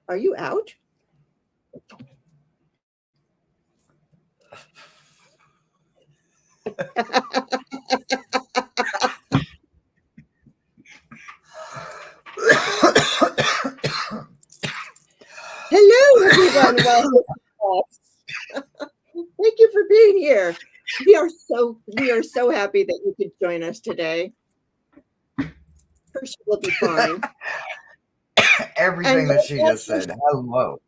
Are you out? Hello, everyone. Welcome. Thank you for being here. We are so happy that you could join us today. Hershey will be fine. Everything And that she as just Hershey, said. Hello.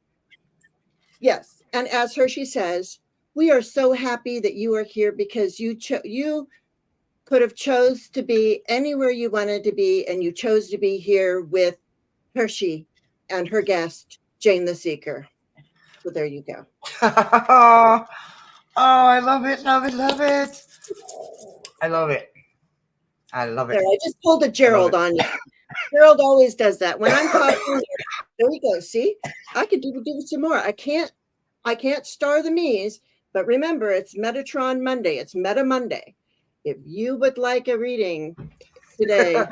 yes, and as Hershey says, we are so happy that you are here because you could have chose to be anywhere you wanted to be, and you chose to be here with Hershey and her guest, Jane the Seeker. So there you go. Oh, I love it, love it, love it. I love it. I love There, it. I just pulled a I love Gerald it. on you. Gerald always does that. When I'm coughing, there we go. See, I could do some more. I can't star the me's, but remember, it's Metatron Monday. It's Meta Monday. If you would like a reading today,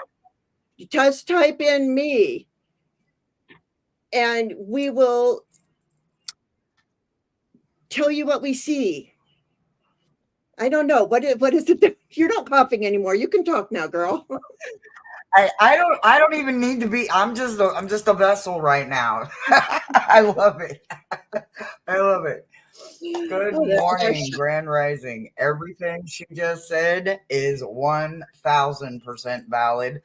just type in me, and we will tell you what we see. I don't know what is it. You're not coughing anymore. You can talk now, girl. I don't even need to be. I'm just a vessel right now. I love it. I love it. Good Oh, there. morning, Grand Rising. Everything she just said is 1000% valid.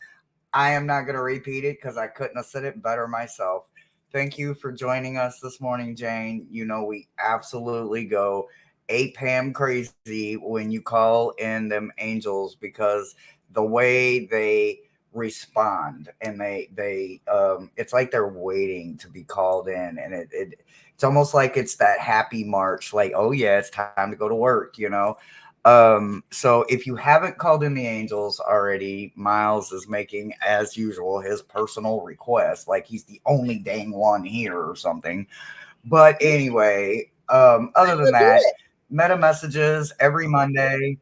I am not going to repeat it because I couldn't have said it better myself. Thank you for joining us this morning, Jane. You know, we absolutely go 8 p.m. crazy when you call in them angels because the way they respond and it's like they're waiting to be called in, and it's almost like it's that happy march, like, oh yeah, it's time to go to work. So if you haven't called in the angels already, Miles is making, as usual, his personal request, like he's the only dang one here or something. But anyway, other than We'll do that, it. meta messages every Monday.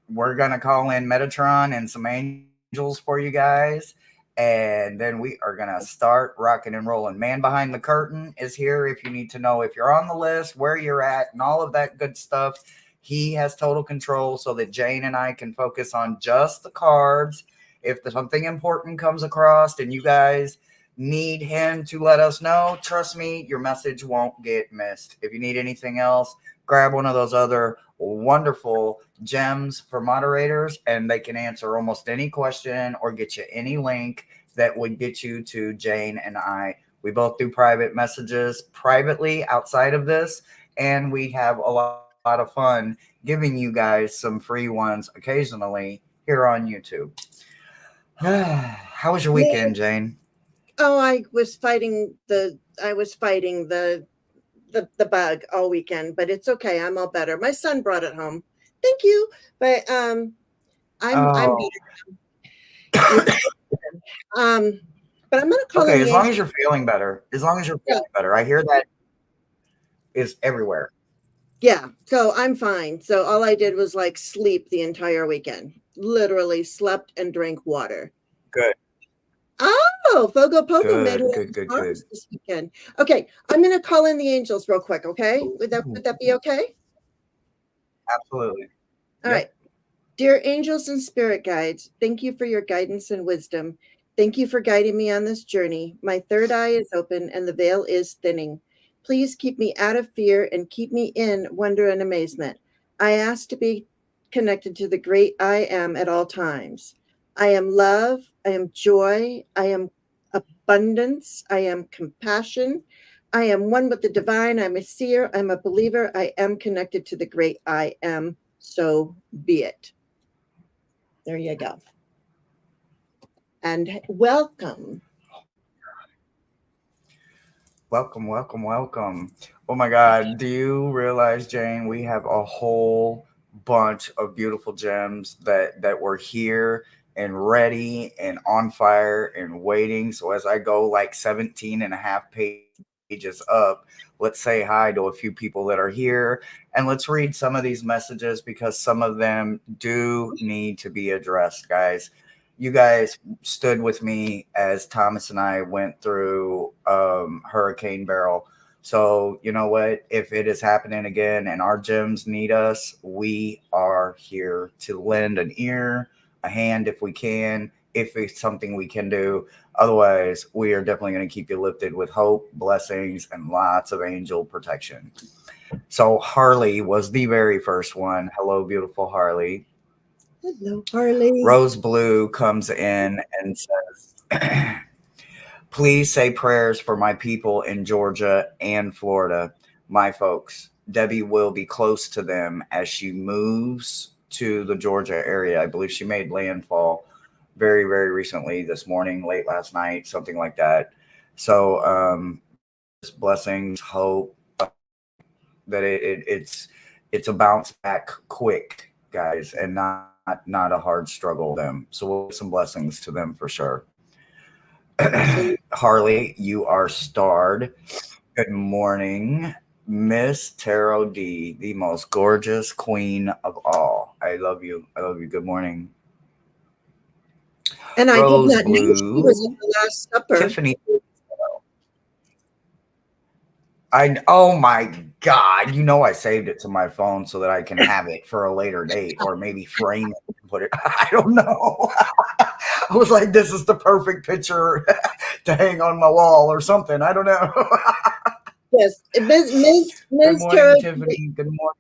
We're gonna call in Metatron and some angels for you guys. And then we are going to start rocking and rolling. Man behind the curtain is here if you need to know if you're on the list, where you're at, and all of that good stuff. He has total control so that Jane and I can focus on just the cards. If something important comes across and you guys need him to let us know, trust me, your message won't get missed. If you need anything else, grab one of those other wonderful gems for moderators, and they can answer almost any question or get you any link that would get you to Jane and I. We both do private messages privately outside of this, and we have a lot of fun giving you guys some free ones occasionally here on YouTube. How was your Yeah. weekend, Jane? Oh, I was fighting the bug all weekend, but it's okay. I'm all better. My son brought it home. Thank you. But I'm Oh, better. It's um but I'm gonna call in okay. the As long angels. as you're feeling better, as long as you're Yeah, feeling better, I hear that is everywhere. yeah. So I'm fine. So all I did was like sleep the entire weekend. Literally slept and drank water. Good, Oh, Fogo Pogo made her good, way good, to good, good. Mars this weekend. Okay, I'm gonna call in the angels real quick, okay? Would that be okay? Absolutely. All Yep. right. Dear angels and spirit guides, thank you for your guidance and wisdom. Thank you for guiding me on this journey. My third eye is open and the veil is thinning. Please keep me out of fear and keep me in wonder and amazement. I ask to be connected to the great I am at all times. I am love. I am joy. I am abundance. I am compassion. I am one with the divine. I'm a seer. I'm a believer. I am connected to the great I am. So be it. There you go. And welcome. Welcome, welcome, welcome. Oh my God. Do you realize, Jane, we have a whole bunch of beautiful gems that were here and ready and on fire and waiting. So as I go like 17 and a half pages up, let's say hi to a few people that are here, and let's read some of these messages because some of them do need to be addressed, guys. You guys stood with me as Thomas and I went through Hurricane Barrel. So, you know what? If it is happening again and our gyms need us, we are here to lend an ear, a hand if we can, if it's something we can do. Otherwise, we are definitely going to keep you lifted with hope, blessings, and lots of angel protection. So, Harley was the very first one. Hello, beautiful Harley. Hello, Harley. Rose Blue comes in and says, please say prayers for my people in Georgia and Florida, my folks. Debbie will be close to them as she moves to the Georgia area. I believe she made landfall very, very recently this morning, late last night, something like that. So, just blessings, hope that it's a bounce back quick, guys, and not a hard struggle for them. So we'll give some blessings to them for sure. Absolutely. Harley, you are starred. Good morning, Miss Tarot D, the most gorgeous queen of all. I love you. I love you. Good morning. And I did Rose not know she was at Blue, the Last Supper. Tiffany. Oh my God. You know I saved it to my phone so that I can have it for a later date or maybe frame it and put it. I don't know. I was like, this is the perfect picture to hang on my wall or something. I don't know. Yes, Good Ms. Tarot. morning, Tiffany. Good morning.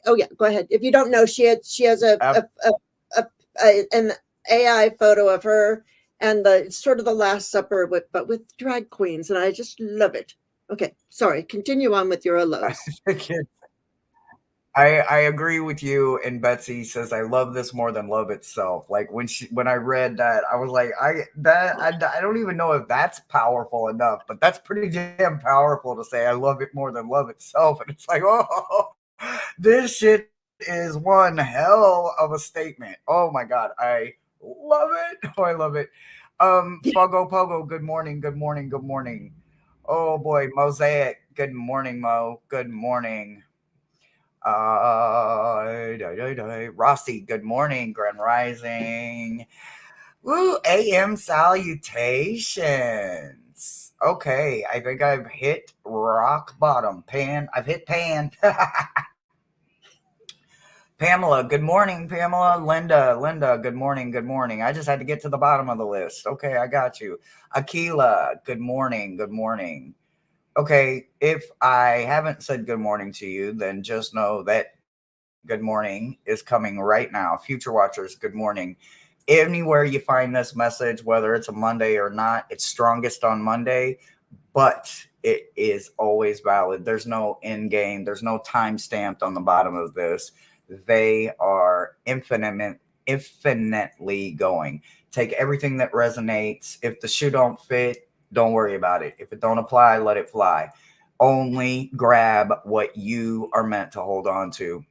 Oh yeah, go ahead. If you don't know, she has Uh, an AI photo of her and the sort of the Last Supper with drag queens, and I just love it. Okay, sorry. Continue on with your hellos. I agree with you. And Betsy says I love this more than love itself. Like when I read that, I was like, I don't even know if that's powerful enough, but that's pretty damn powerful to say I love it more than love itself. And it's like, oh, this shit is one hell of a statement. Oh my god, I love it. Oh, I love it. Fogo Pogo, good morning, good morning, good morning. Oh boy, Mosaic, good morning, Mo. Good morning. Rossi, good morning, Grand Rising. Woo, AM salutations. Okay, I think I've hit rock bottom. I've hit pan. Pamela, good morning, Pamela. Linda, good morning, good morning. I just had to get to the bottom of the list. Okay, I got you. Akila, good morning, good morning. Okay, if I haven't said good morning to you, then just know that good morning is coming right now. Future watchers, good morning. Anywhere you find this message, whether it's a Monday or not, it's strongest on Monday, but it is always valid. There's no end game, there's no time stamped on the bottom of this. They are infinitely going. Take everything that resonates. If the shoe don't fit, don't worry about it. If it don't apply, let it fly. Only grab what you are meant to hold on to.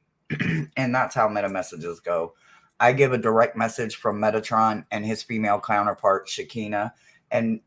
And that's how meta messages go. I give a direct message from Metatron and his female counterpart, Shakina, and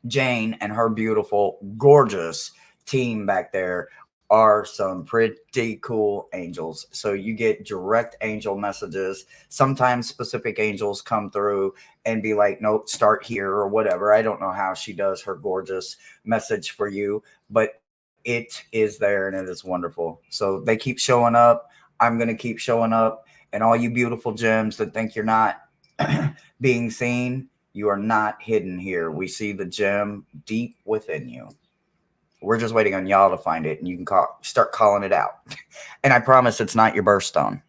Jane and her beautiful, gorgeous team back there are some pretty cool angels. So you get direct angel messages. Sometimes specific angels come through and be like, nope, start here or whatever. I don't know how she does her gorgeous message for you, but it is there and it is wonderful. So they keep showing up. I'm going to keep showing up. And all you beautiful gems that think you're not being seen, you are not hidden here. We see the gem deep within you. We're just waiting on y'all to find it, and you can start calling it out. And I promise it's not your birthstone.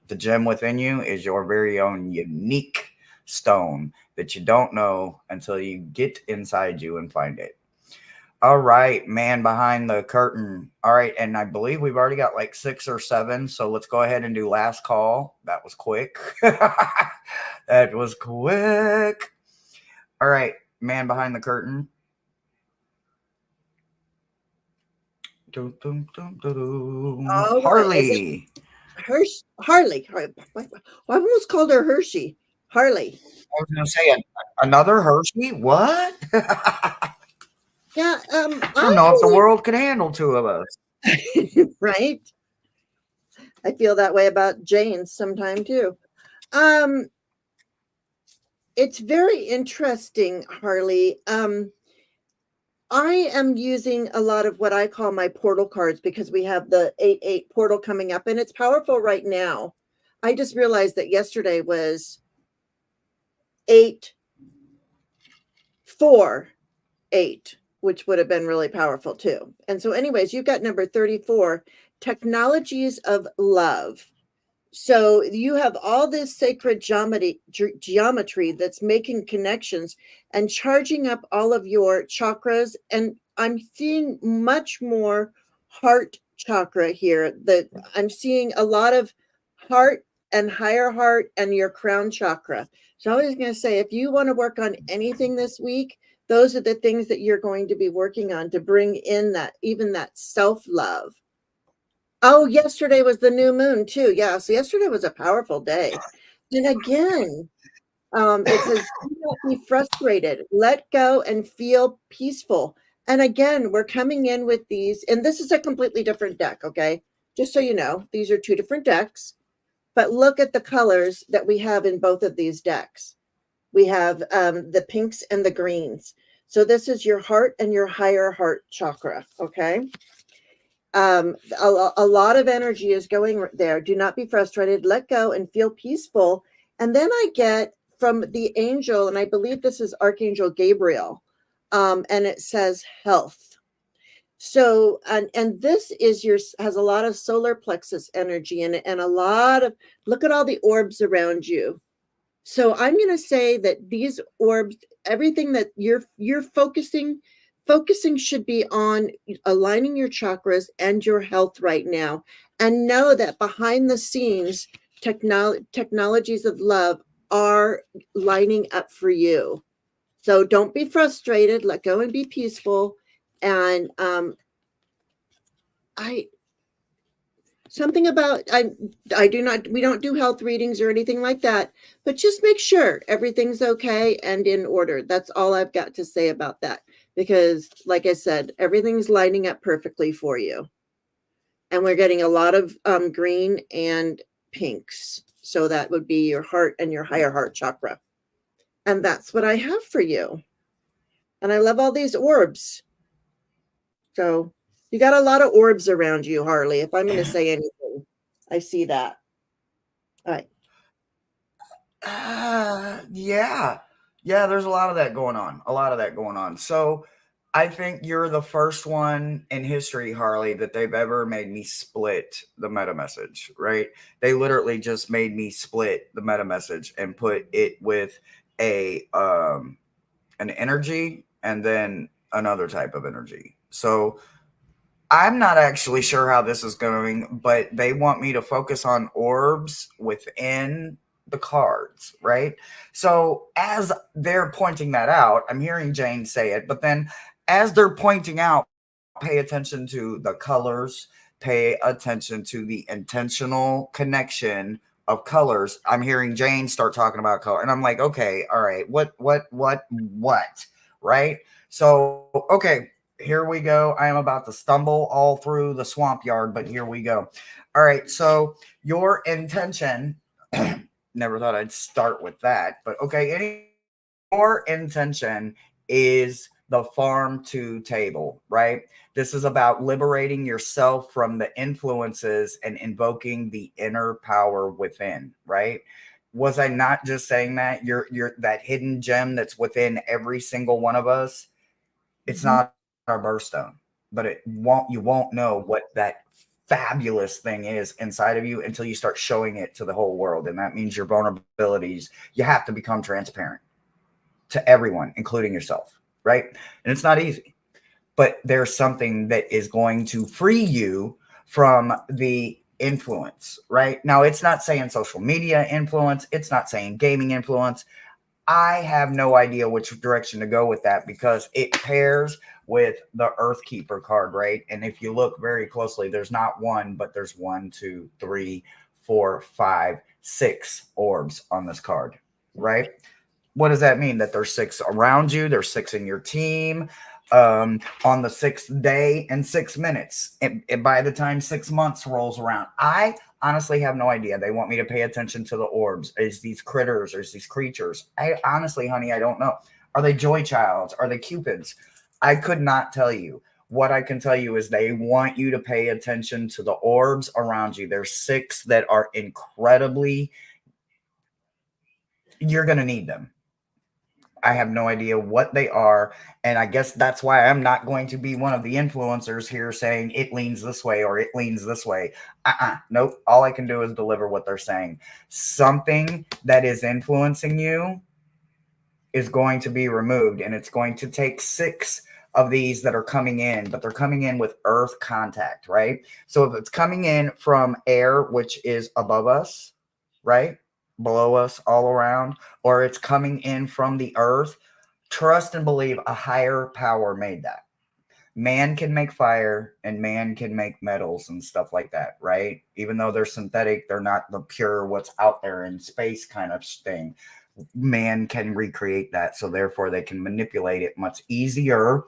The gem within you is your very own unique stone that you don't know until you get inside you and find it. All right, man behind the curtain. All right, and I believe we've already got like 6 or 7. So let's go ahead and do last call. That was quick. That was quick. All right, man behind the curtain. Dum, dum, dum, dum, dum. All right. Is it Harley. Harley? I almost called her Hershey. Harley. I was going to say another Hershey. What? I Yeah. don't know if the world could handle two of us. Right. I feel that way about Jane sometime too. Um, It's very interesting, Harley. I am using a lot of what I call my portal cards because we have the 8-8 portal coming up and it's powerful right now. I just realized that yesterday was 8-4-8, which would have been really powerful too. And so, anyways, you've got number 34, technologies of love. So you have all this sacred geometry that's making connections and charging up all of your chakras. And I'm seeing much more heart chakra here. That I'm seeing a lot of heart and higher heart and your crown chakra. So I was going to say, if you want to work on anything this week, those are the things that you're going to be working on to bring in that, even that self-love. Oh, yesterday was the new moon too. Yeah, so yesterday was a powerful day. And again, it says, do not be frustrated. Let go and feel peaceful. And again, we're coming in with these, and this is a completely different deck, okay? Just so you know, these are two different decks. But look at the colors that we have in both of these decks. We have the pinks and the greens. So this is your heart and your higher heart chakra, okay? A lot of energy is going there. Do not be frustrated. Let go and feel peaceful. And then I get from the angel, and I believe this is Archangel Gabriel, and it says health. So, and this is has a lot of solar plexus energy in it, and a lot of, look at all the orbs around you. So I'm going to say that these orbs, everything that you're focusing should be on aligning your chakras and your health right now. And know that behind the scenes, technologies of love are lining up for you. So don't be frustrated. Let go and be peaceful. And I something about I do not, we don't do health readings or anything like that, but just make sure everything's okay and in order. That's all I've got to say about that, because like I said, everything's lining up perfectly for you, and we're getting a lot of green and pinks, so that would be your heart and your higher heart chakra. And that's what I have for you. And I love all these orbs. So you got a lot of orbs around you, Harley, if I'm going to say anything. I see that. All right. Yeah. Yeah, there's a lot of that going on. A lot of that going on. So I think you're the first one in history, Harley, that they've ever made me split the meta message, right? They literally just made me split the meta message and put it with a an energy and then another type of energy. So I'm not actually sure how this is going, but they want me to focus on orbs within the cards, right? So as they're pointing that out, I'm hearing Jane say it, but then as they're pointing out, pay attention to the colors, pay attention to the intentional connection of colors. I'm hearing Jane start talking about color, and I'm like, okay, all right, what, right? So, okay, here we go. I am about to stumble all through the swamp yard, but here we go. All right. So your intention, never thought I'd start with that, but okay. Your intention is the farm to table, right? This is about liberating yourself from the influences and invoking the inner power within, right? Was I not just saying that? You're that hidden gem that's within every single one of us. It's not our birthstone, but you won't know what that fabulous thing is inside of you until you start showing it to the whole world. And that means your vulnerabilities, you have to become transparent to everyone, including yourself, right? And it's not easy, but there's something that is going to free you from the influence, right? Now, it's not saying social media influence, it's not saying gaming influence. I have no idea which direction to go with that because it pairs with the Earth Keeper card, right? And if you look very closely, there's not one, but there's 1, 2, 3, 4, 5, 6 orbs on this card, right? What does that mean? That there's 6 around you, there's 6 in your team. On the 6th day and 6 minutes, and by the time 6 months rolls around, I Honestly, have no idea. They want me to pay attention to the orbs. Is these critters? Or is these creatures? I honestly, honey, I don't know. Are they joy childs? Are they cupids? I could not tell you. What I can tell you is they want you to pay attention to the orbs around you. There's 6 that are incredibly, you're going to need them. I have no idea what they are. And I guess that's why I'm not going to be one of the influencers here saying it leans this way or it leans this way. Nope. All I can do is deliver what they're saying. Something that is influencing you is going to be removed, and it's going to take 6 of these that are coming in, but they're coming in with earth contact, right? So if it's coming in from air, which is above us, right? Below us, all around, or it's coming in from the earth, trust and believe a higher power made that. Man can make fire and man can make metals and stuff like that, right? Even though they're synthetic, they're not the pure what's out there in space kind of thing. Man can recreate that, so therefore they can manipulate it much easier.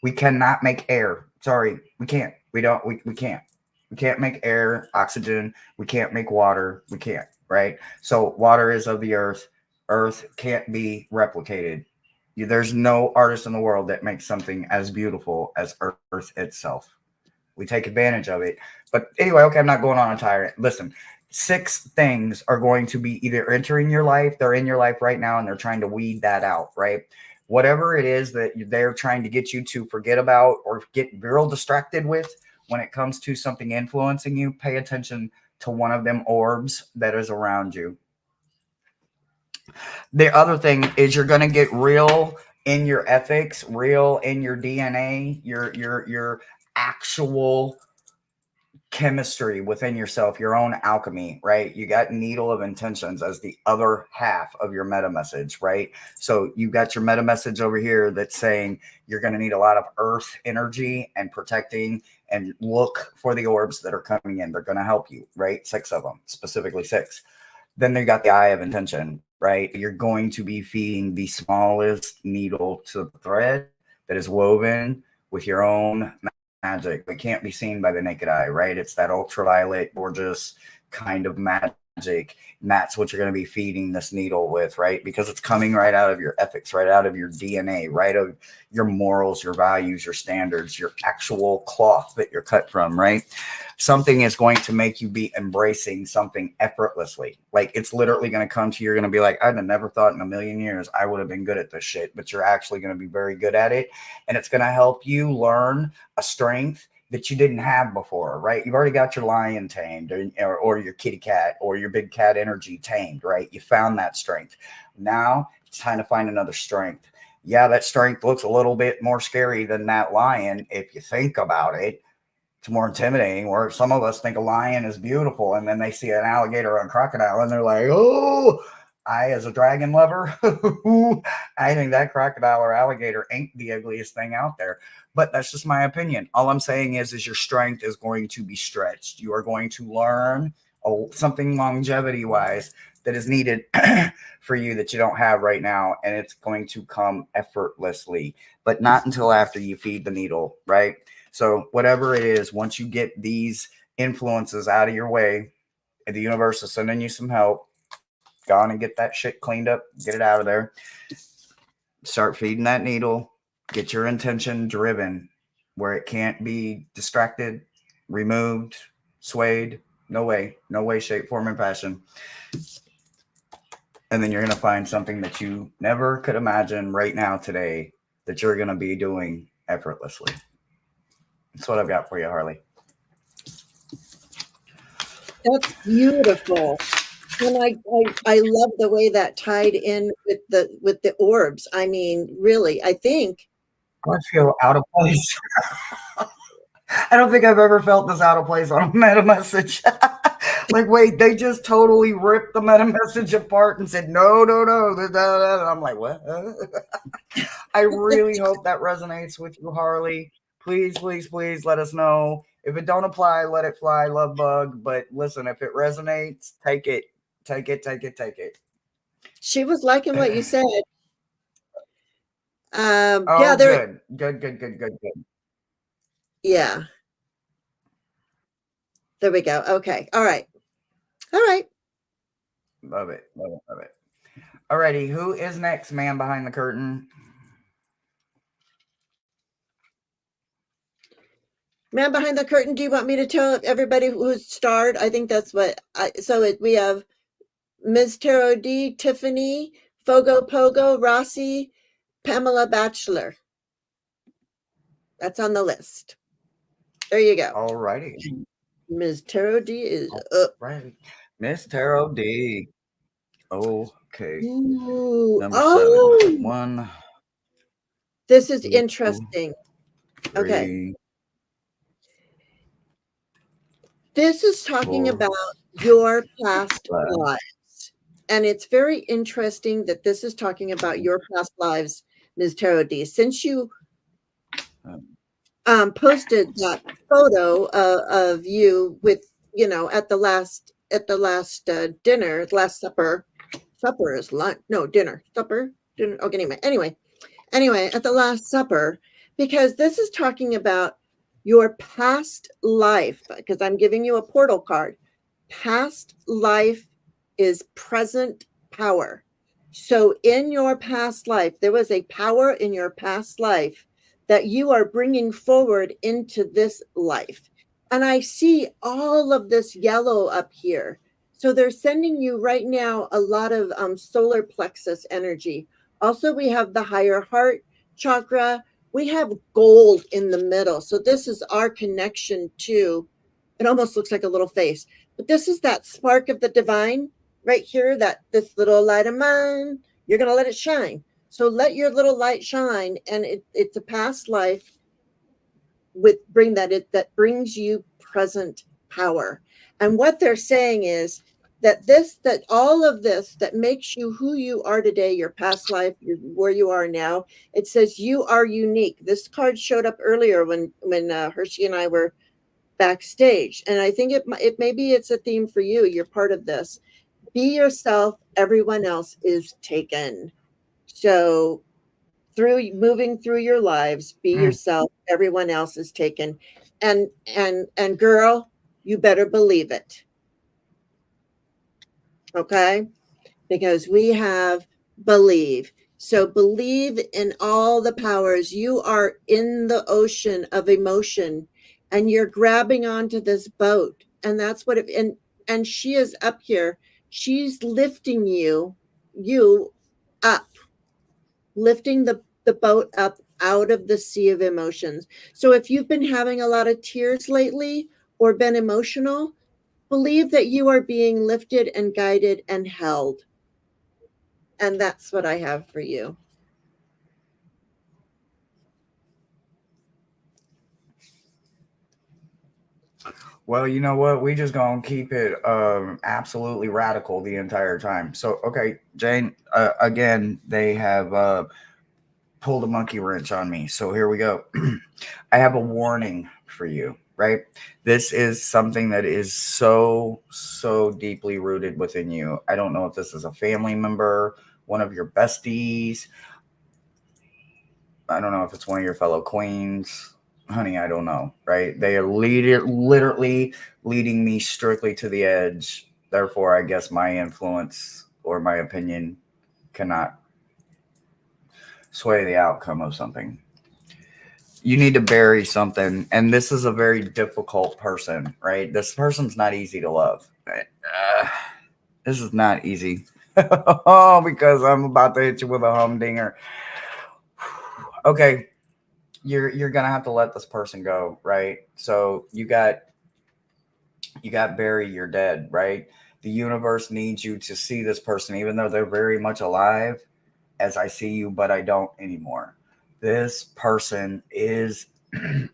We cannot make air. Sorry, we can't. We don't. We can't. We can't make air, oxygen. We can't make water. We can't. Right. So water is of the earth. Earth can't be replicated. There's no artist in the world that makes something as beautiful as Earth itself. We take advantage of it. But anyway, okay, I'm not going on a tyrant. Listen, 6 things are going to be either entering your life, they're in your life right now, and they're trying to weed that out, right? Whatever it is that they're trying to get you to forget about or get real distracted with when it comes to something influencing you, pay attention to one of them orbs that is around you. The other thing is you're going to get real in your ethics, real in your DNA, your actual chemistry within yourself, your own alchemy, right? You got needle of intentions as the other half of your meta message, right? So you got your meta message over here that's saying you're going to need a lot of earth energy and protecting, and look for the orbs that are coming in. They're going to help you, right? 6 of them, specifically 6. Then they got the eye of intention, right? You're going to be feeding the smallest needle to the thread that is woven with your own magic. It can't be seen by the naked eye, right? It's that ultraviolet, gorgeous kind of magic. And that's what you're going to be feeding this needle with, right? Because it's coming right out of your ethics, right out of your DNA, right of your morals, your values, your standards, your actual cloth that you're cut from, right? Something is going to make you be embracing something effortlessly. Like it's literally going to come to you. You're going to be like, I'd have never thought in a million years I would have been good at this shit, but you're actually going to be very good at it. And it's going to help you learn a strength that you didn't have before, right? You've already got your lion tamed, or your kitty cat or your big cat energy tamed, right? You found that strength. Now it's time to find another strength. Yeah, that strength looks a little bit more scary than that lion if you think about it. It's more intimidating, where some of us think a lion is beautiful and then they see an alligator or a crocodile and they're like, oh, I, as a dragon lover, I think that crocodile or alligator ain't the ugliest thing out there. But that's just my opinion. All I'm saying is your strength is going to be stretched. You are going to learn something longevity wise that is needed for you that you don't have right now. And it's going to come effortlessly, but not until after you feed the needle, right? So whatever it is, once you get these influences out of your way, the universe is sending you some help. Go on and get that shit cleaned up, get it out of there. Start feeding that needle. Get your intention driven where it can't be distracted, removed, swayed. No way, shape, form, and fashion. And then you're going to find something that you never could imagine right now today that you're going to be doing effortlessly. That's what I've got for you, Harley. That's beautiful. And I love the way that tied in with the orbs. I mean, really, I think I feel out of place. I don't think I've ever felt this out of place on a meta message. Like, wait, they just totally ripped the meta message apart and said, no, no, no. And I'm like, what? I really hope that resonates with you, Harley. Please, please, please let us know. If it don't apply, let it fly, love bug. But listen, if it resonates, take it. Take it, take it, take it. she was liking what you said. Yeah, Oh, there, good. Good, good, good, good, good. yeah. There we go. Okay. All right. All right. Love it. Love it. Love it. Alrighty, who is next, man behind the curtain? Man behind the curtain. Do you want me to tell everybody who's starred? I think that's what I, so it, we have Ms. Tarot D, Tiffany, Fogo Pogo, Rossi, Pamela Batchelor. That's on the list. There you go. Alrighty. Ms. Tarot D is up. Right. Miss Tarot D. Okay. Ooh. Number 7. Oh, 1, this is 2, interesting. Okay. 3, This is talking 4, about your past 5. lives. And it's very interesting that this is talking about your past lives, Ms. Tarot D. Since you posted that photo of you with, at the last dinner, last supper. Supper is lunch. No, dinner. Supper. Dinner. Okay, anyway, at the last supper, because this is talking about your past life, because I'm giving you a portal card. Past life is present power. So in your past life, there was a power in your past life that you are bringing forward into this life. And I see all of this yellow up here. So they're sending you right now a lot of solar plexus energy. Also, we have the higher heart chakra. We have gold in the middle. So this is our connection to, it almost looks like a little face, but this is that spark of the divine right here, that this little light of mine, you're going to let it shine. So let your little light shine. And it's a past life with that brings you present power. And what they're saying is that all of this that makes you who you are today, your past life, where you are now, it says you are unique. This card showed up earlier when Hershey and I were backstage, and I think it maybe it's a theme for you. You're part of this. Be yourself. Everyone else is taken. So through moving through your lives, be yourself. Everyone else is taken. And girl, you better believe it. Okay? Because we have believe. So believe in all the powers. You are in the ocean of emotion and you're grabbing onto this boat. And that's what and she is up here. She's lifting you up, lifting the boat up out of the sea of emotions. So if you've been having a lot of tears lately or been emotional, believe that you are being lifted and guided and held. And that's what I have for you. Well, you know what? We just gonna keep it absolutely radical the entire time. So, okay, Jane. Again, they have pulled a monkey wrench on me. So here we go. I have a warning for you. Right? This is something that is so deeply rooted within you. I don't know if this is a family member, one of your besties. I don't know if it's one of your fellow queens. Honey, I don't know, right? They are literally leading me strictly to the edge. Therefore, I guess my influence or my opinion cannot sway the outcome of something. You need to bury something. And this is a very difficult person, right? This person's not easy to love. This is not easy. Oh, because I'm about to hit you with a humdinger. Okay, you're gonna have to let this person go, right? So you got Barry, you're dead, right? The universe needs you to see this person, even though they're very much alive, as I see you, but I don't anymore. This person is I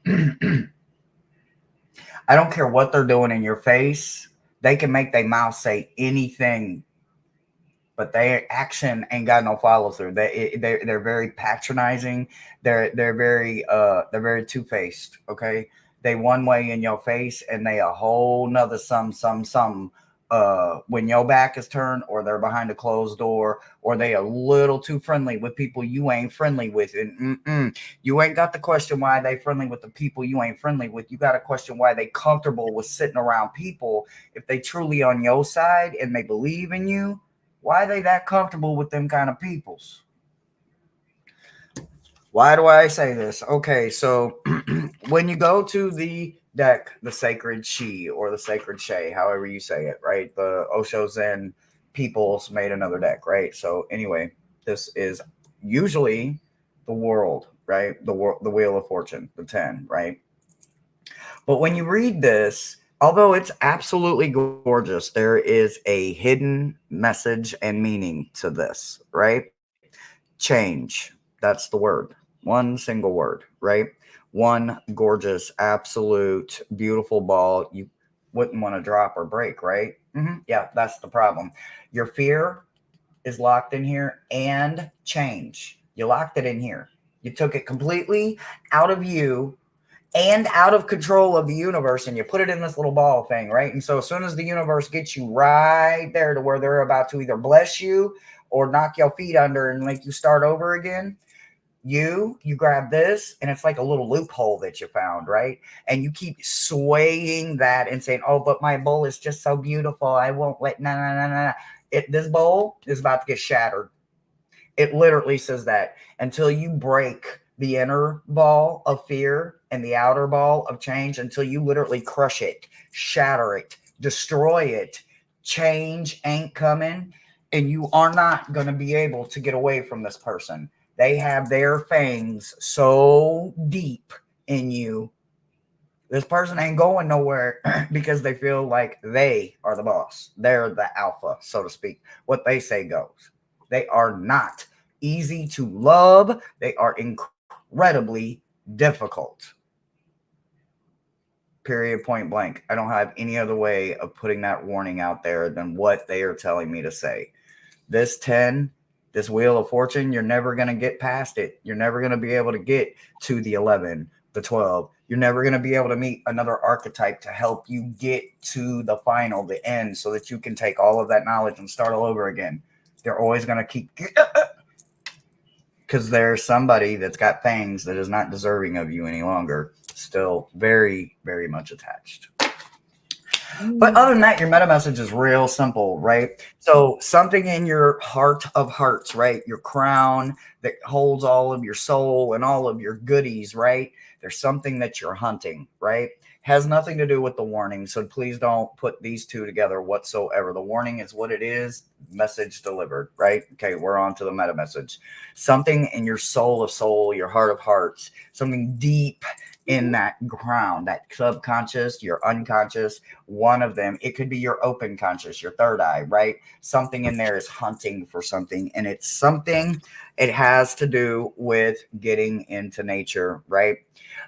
don't care what they're doing in your face. They can make their mouth say anything, but their action ain't got no follow through. They're very patronizing. They're very two faced. Okay, they one way in your face, and they a whole nother some when your back is turned, or they're behind a closed door, or they a little too friendly with people you ain't friendly with. And you ain't got to question why they friendly with the people you ain't friendly with. You got to question why they comfortable with sitting around people. If they truly on your side and they believe in you, why are they that comfortable with them kind of peoples? Why do I say this? Okay, so when you go to the deck, the sacred she or the sacred shay, however you say it, right? The Osho Zen peoples made another deck, right? So anyway, this is usually the world, right? The wheel of fortune, the 10, right? But when you read this, although it's absolutely gorgeous, there is a hidden message and meaning to this, right? Change. That's the word. One single word, right? One gorgeous, absolute, beautiful ball you wouldn't want to drop or break, right? Yeah, that's the problem. Your fear is locked in here, and change. You locked it in here. You took it completely out of you and out of control of the universe, and you put it in this little ball thing, right? And so as soon as the universe gets you right there to where they're about to either bless you or knock your feet under and make you start over again, you grab this, and it's like a little loophole that you found, right? And you keep swaying that and saying, oh, but my bowl is just so beautiful, I won't let this bowl is about to get shattered. It literally says that until you break the inner ball of fear and the outer ball of change, until you literally crush it, shatter it, destroy it, change ain't coming. And you are not going to be able to get away from this person. They have their fangs so deep in you. This person ain't going nowhere because they feel like they are the boss. They're the alpha, so to speak. What they say goes. They are not easy to love. They are incredibly difficult. Period, point blank. I don't have any other way of putting that warning out there than what they are telling me to say. This 10, this wheel of fortune, you're never going to get past it. You're never going to be able to get to the 11, the 12. You're never going to be able to meet another archetype to help you get to the final, the end, so that you can take all of that knowledge and start all over again. They're always going to keep, because there's somebody that's got things that is not deserving of you any longer, still very, very much attached. But other than that, your meta message is real simple, right? So something in your heart of hearts, right? Your crown that holds all of your soul and all of your goodies, right? There's something that you're hunting, right? Has nothing to do with the warning. So please don't put these two together whatsoever. The warning is what it is, message delivered, right? Okay, we're on to the meta message. Something in your soul of soul, your heart of hearts, something deep in that ground, that subconscious, your unconscious, one of them, it could be your open conscious, your third eye, right? Something in there is hunting for something, and it's something, it has to do with getting into nature, right?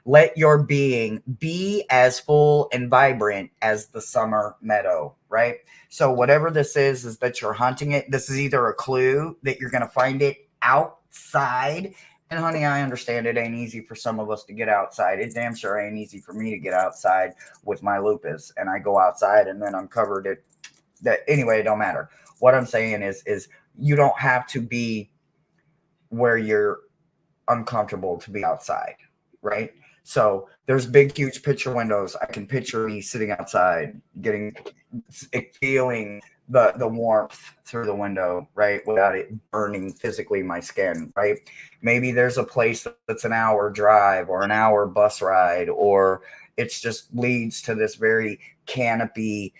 Let your being be as full and vibrant as the summer meadow, right? So whatever this is that you're hunting it. This is either a clue that you're going to find it outside. And honey, I understand it ain't easy for some of us to get outside. It damn sure ain't easy for me to get outside with my lupus. And I go outside and then I'm covered it. That anyway, it don't matter. What I'm saying is you don't have to be where you're uncomfortable to be outside, right? So there's big, huge picture windows. I can picture me sitting outside, getting, feeling the warmth through the window, right, without it burning physically my skin, right? Maybe there's a place that's an hour drive or an hour bus ride, or it's just leads to this very canopy,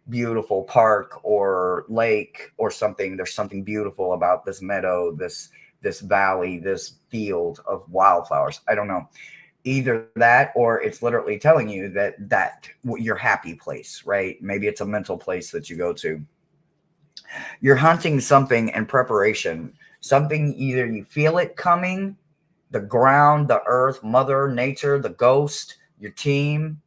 beautiful park or lake or something. There's something beautiful about this meadow, this valley, this field of wildflowers. I don't know. Either that, or it's literally telling you that your happy place, right? Maybe it's a mental place that you go to. You're hunting something in preparation. Something, either you feel it coming, the ground, the earth, mother nature, the ghost, your team,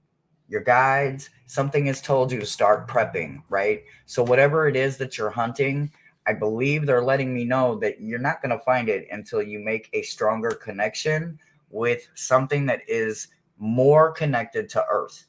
your guides, something has told you to start prepping, right? So whatever it is that you're hunting, I believe they're letting me know that you're not going to find it until you make a stronger connection with something that is more connected to earth.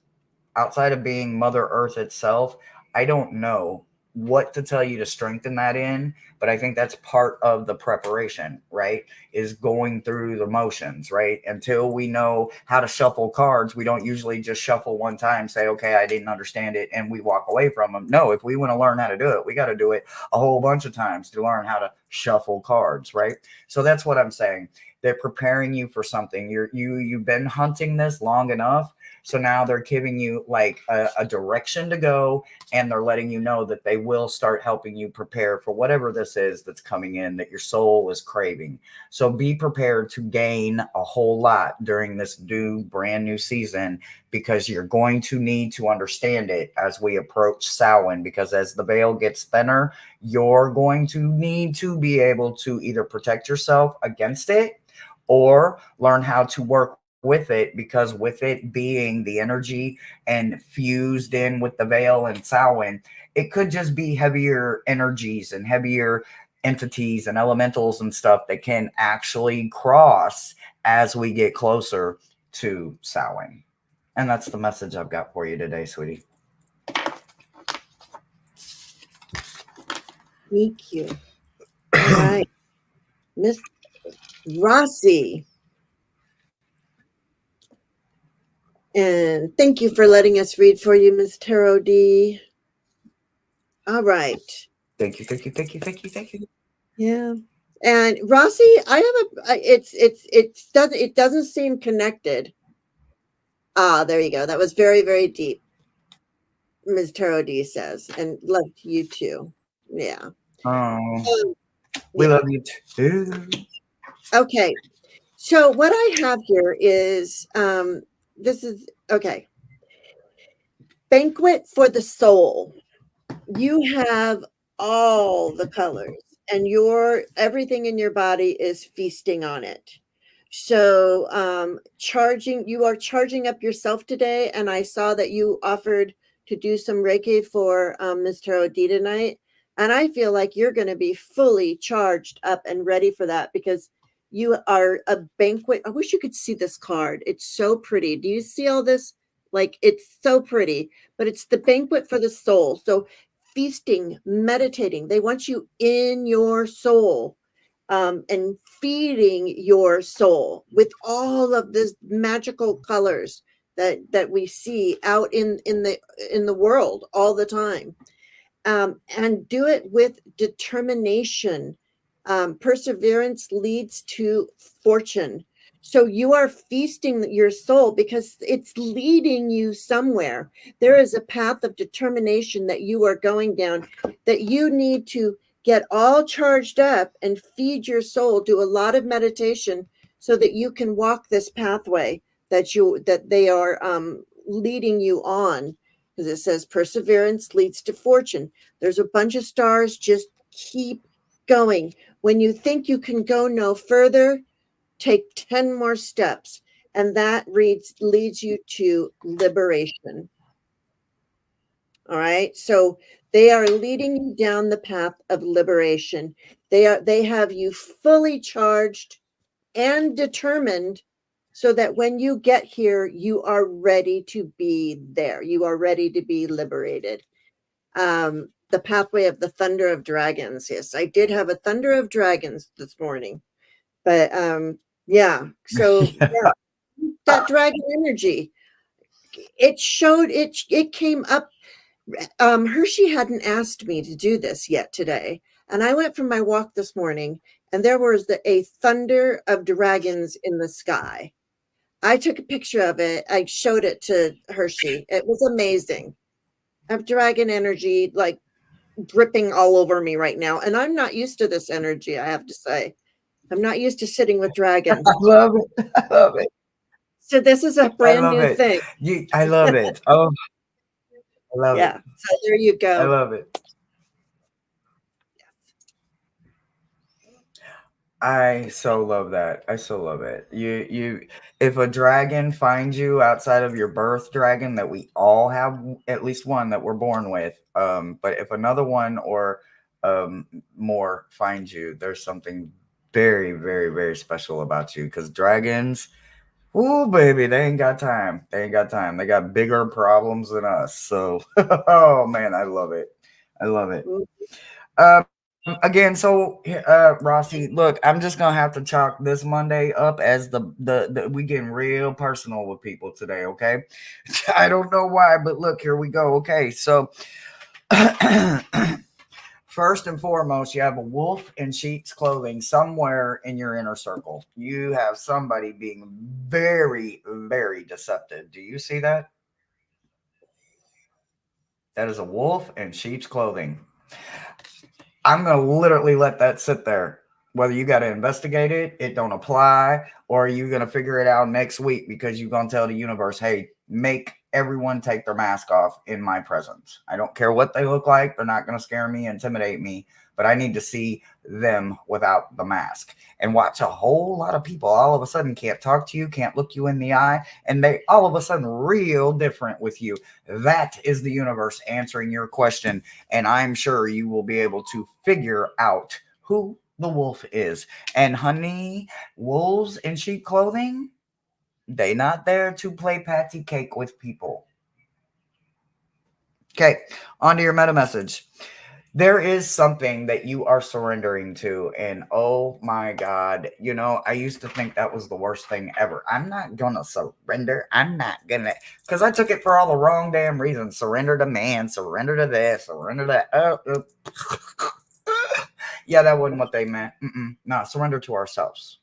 Outside of being Mother Earth itself, I don't know what to tell you to strengthen that in, but I think that's part of the preparation, right? Is going through the motions, right? Until we know how to shuffle cards, we don't usually just shuffle one time, say, okay, I didn't understand it, and we walk away from them. No, if we want to learn how to do it, we got to do it a whole bunch of times to learn how to shuffle cards, right? So that's what I'm saying. They're preparing you for something. You've been hunting this long enough. So now they're giving you like a direction to go, and they're letting you know that they will start helping you prepare for whatever this is that's coming in that your soul is craving. So be prepared to gain a whole lot during this brand new season, because you're going to need to understand it as we approach Samhain, because as the veil gets thinner, you're going to need to be able to either protect yourself against it or learn how to work with it, because with it being the energy and fused in with the veil and Samhain, it could just be heavier energies and heavier entities and elementals and stuff that can actually cross as we get closer to Samhain. And that's the message I've got for you today, sweetie. Thank you. All right. Miss Rossi. And thank you for letting us read for you, Miss Tarot D. All right. Thank you, thank you, thank you, thank you, thank you. Yeah. And Rossi, I have it doesn't seem connected. Ah, there you go. That was very, very deep. Ms. Tarot D says, and love you too. Yeah. Oh, we Yeah. love you too. Okay. So what I have here is this is okay. Banquet for the soul. You have all the colors, and your everything in your body is feasting on it. So you are charging up yourself today, and I saw that you offered to do some Reiki for Mr. Odi tonight, and I feel like you're going to be fully charged up and ready for that, because you are a banquet. I wish you could see this card. It's so pretty. Do you see all this? Like, it's so pretty, but it's the banquet for the soul. So feasting, meditating. They want you in your soul, and feeding your soul with all of this magical colors that we see out in the world all the time, and do it with determination. Perseverance leads to fortune. So you are feasting your soul because it's leading you somewhere. There is a path of determination that you are going down, that you need to get all charged up and feed your soul, do a lot of meditation so that you can walk this pathway that they are leading you on, because it says perseverance leads to fortune. There's a bunch of stars. Just keep going. When you think you can go no further, take 10 more steps, and that leads you to liberation. All right. So they are leading you down the path of liberation. They have you fully charged and determined, so that when you get here, you are ready to be there. You are ready to be liberated. The pathway of the thunder of dragons. Yes, I did have a thunder of dragons this morning, but yeah. So yeah, that dragon energy, it came up. Hershey hadn't asked me to do this yet today, and I went for my walk this morning, and there was a thunder of dragons in the sky. I took a picture of it. I showed it to Hershey. It was amazing. I have dragon energy like dripping all over me right now, and I'm not used to this energy, I have to say. I'm not used to sitting with dragons. I love it. I love it. So this is a I brand love new it. thing. I love it. Oh, I love it. Yeah. So there you I go. love it. I so love that. I so love it. If a dragon finds you outside of your birth dragon, that we all have at least one that we're born with. But if another one or more finds you, there's something very, very, very special about you, because dragons Ooh, baby, they ain't got time. They ain't got time. They got bigger problems than us. So, oh man, I love it. I love it. Ooh, Again, so Rossi, look, I'm just gonna have to chalk this Monday up as the we getting real personal with people today. Okay, I don't know why, but look, here we go. Okay, so first and foremost, you have a wolf in sheep's clothing somewhere in your inner circle. You have somebody being very, very deceptive. Do you see that? That is a wolf in sheep's clothing. I'm gonna literally let that sit there. Whether you got to investigate it, it don't apply, or you gonna figure it out next week because you're gonna tell the universe, "Hey, make everyone take their mask off in my presence. I don't care what they look like; they're not gonna scare me, intimidate me, but I need to see them without the mask." And watch a whole lot of people all of a sudden can't talk to you, can't look you in the eye, and they all of a sudden real different with you. That is the universe answering your question, and I'm sure you will be able to figure out who the wolf is. And honey, wolves in sheep clothing, they not there to play patty cake with people. Okay, on to your meta message. There is something that you are surrendering to, and oh my god, I used to think that was the worst thing ever. I'm not gonna surrender. I'm not gonna, because I took it for all the wrong damn reasons. Surrender to man, surrender to this, surrender to yeah, that wasn't what they meant. No, surrender to ourselves.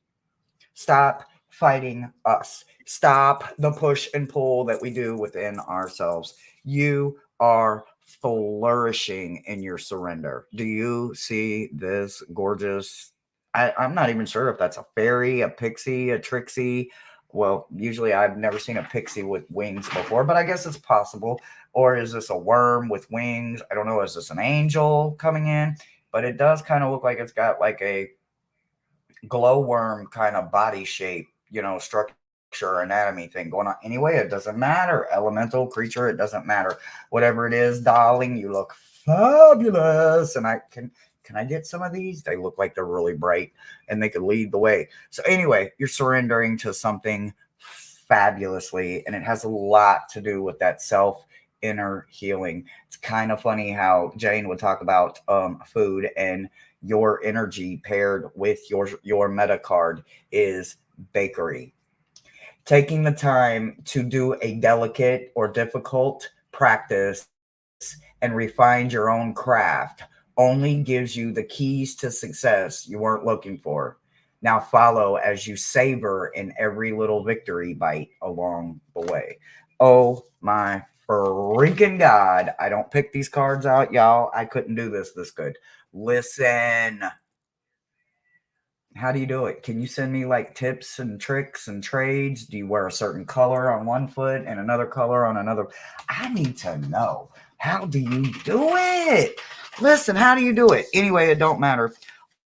Stop fighting us. Stop the push and pull that we do within ourselves. You are flourishing in your surrender. Do you see this gorgeous? I'm not even sure if that's a fairy, a pixie, a trixie. Well, usually I've never seen a pixie with wings before, but I guess it's possible. Or is this a worm with wings? I don't know. Is this an angel coming in? But it does kind of look like it's got like a glowworm kind of body shape, structure, anatomy thing going on. Anyway, it doesn't matter. Elemental creature, it doesn't matter. Whatever it is, darling, you look fabulous. And can I get some of these? They look like they're really bright and they could lead the way. So anyway, you're surrendering to something fabulously, and it has a lot to do with that self inner healing. It's kind of funny how Jane would talk about food, and your energy paired with your meta card is bakery. Taking the time to do a delicate or difficult practice and refine your own craft only gives you the keys to success you weren't looking for. Now follow as you savor in every little victory bite along the way. Oh my freaking God. I don't pick these cards out, y'all. I couldn't do this good. Listen, how do you do it? Can you send me like tips and tricks and trades? Do you wear a certain color on one foot and another color on another? I need to know. How do you do it? Listen, how do you do it? Anyway, it don't matter.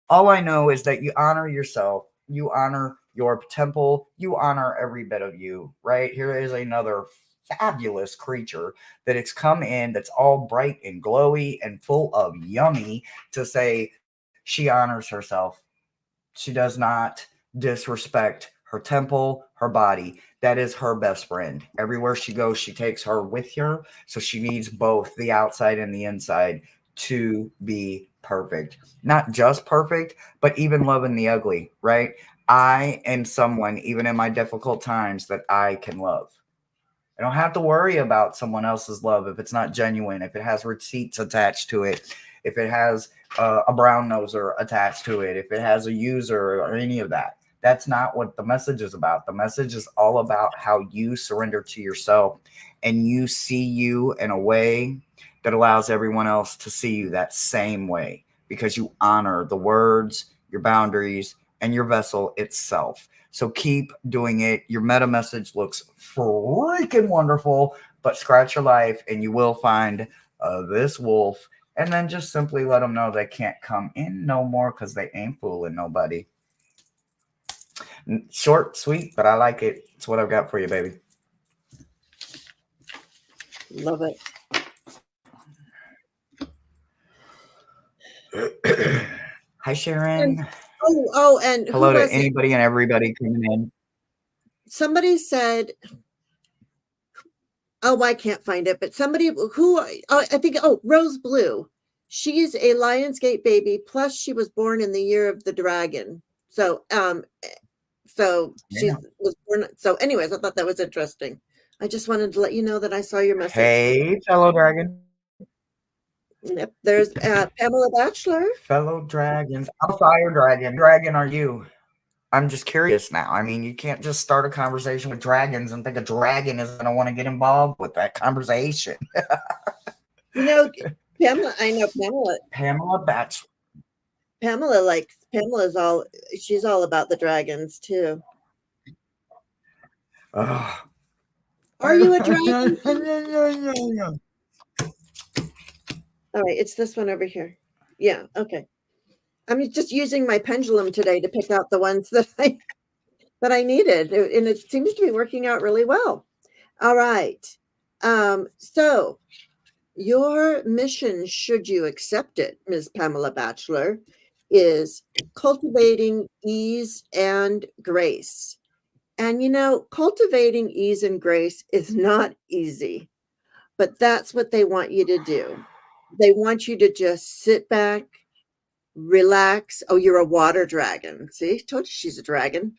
All I know is that you honor yourself, you honor your temple, you honor every bit of you, right? Here is another fabulous creature that it's come in that's all bright and glowy and full of yummy to say she honors herself. She does not disrespect her temple, her body. That is her best friend. Everywhere she goes, she takes her with her. So she needs both the outside and the inside to be perfect. Not just perfect, but even loving the ugly, right? I am someone, even in my difficult times, that I can love. I don't have to worry about someone else's love if it's not genuine, if it has receipts attached to it, if it has a brown noser attached to it, if it has a user or any of that. That's not what the message is about. The message is all about how you surrender to yourself and you see you in a way that allows everyone else to see you that same way because you honor the words, your boundaries, and your vessel itself. So keep doing it. Your meta message looks freaking wonderful, but scratch your life and you will find this wolf. And then just simply let them know they can't come in no more because they ain't fooling nobody. Short, sweet, but I like it. It's what I've got for you, baby. love it. Hi, Sharon. And oh, and Hello who to was it? anybody and everybody coming in. somebody said, oh, I can't find it, but somebody who, I think, Rose Blue. She's a Lionsgate baby, plus she was born in the year of the dragon. So, she was born. So anyways, I thought that was interesting. I just wanted to let you know that I saw your message. Hey, fellow dragon. Yep, there's Pamela Batchelor. Fellow dragons. I'm fire dragon. Dragon are you? I'm just curious now. I mean, you can't just start a conversation with dragons and think a dragon is going to want to get involved with that conversation. Pamela, I know Pamela. Pamela Batchelor. She's all about the dragons too. Oh. Are you a dragon? All right, it's this one over here. Yeah, okay. I'm just using my pendulum today to pick out the ones that I needed, and it seems to be working out really well. All right. So your mission, should you accept it, Ms. Pamela Batchelor, is cultivating ease and grace. And cultivating ease and grace is not easy, but that's what they want you to do. They want you to just sit back, relax. Oh, you're a water dragon. See, told you she's a dragon.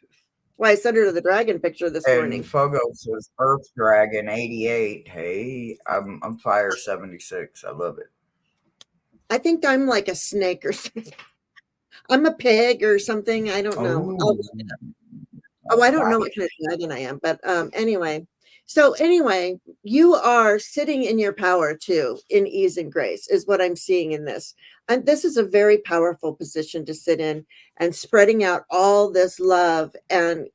Well, I sent her to the dragon picture this morning. Fogo says Earth Dragon 88. Hey, I'm Fire 76. I love it. I think I'm like a snake or something. I'm a pig or something. I don't know. I don't know what kind of dragon I am, but anyway. So anyway, you are sitting in your power too, in ease and grace, is what I'm seeing in this. And this is a very powerful position to sit in, and spreading out all this love, and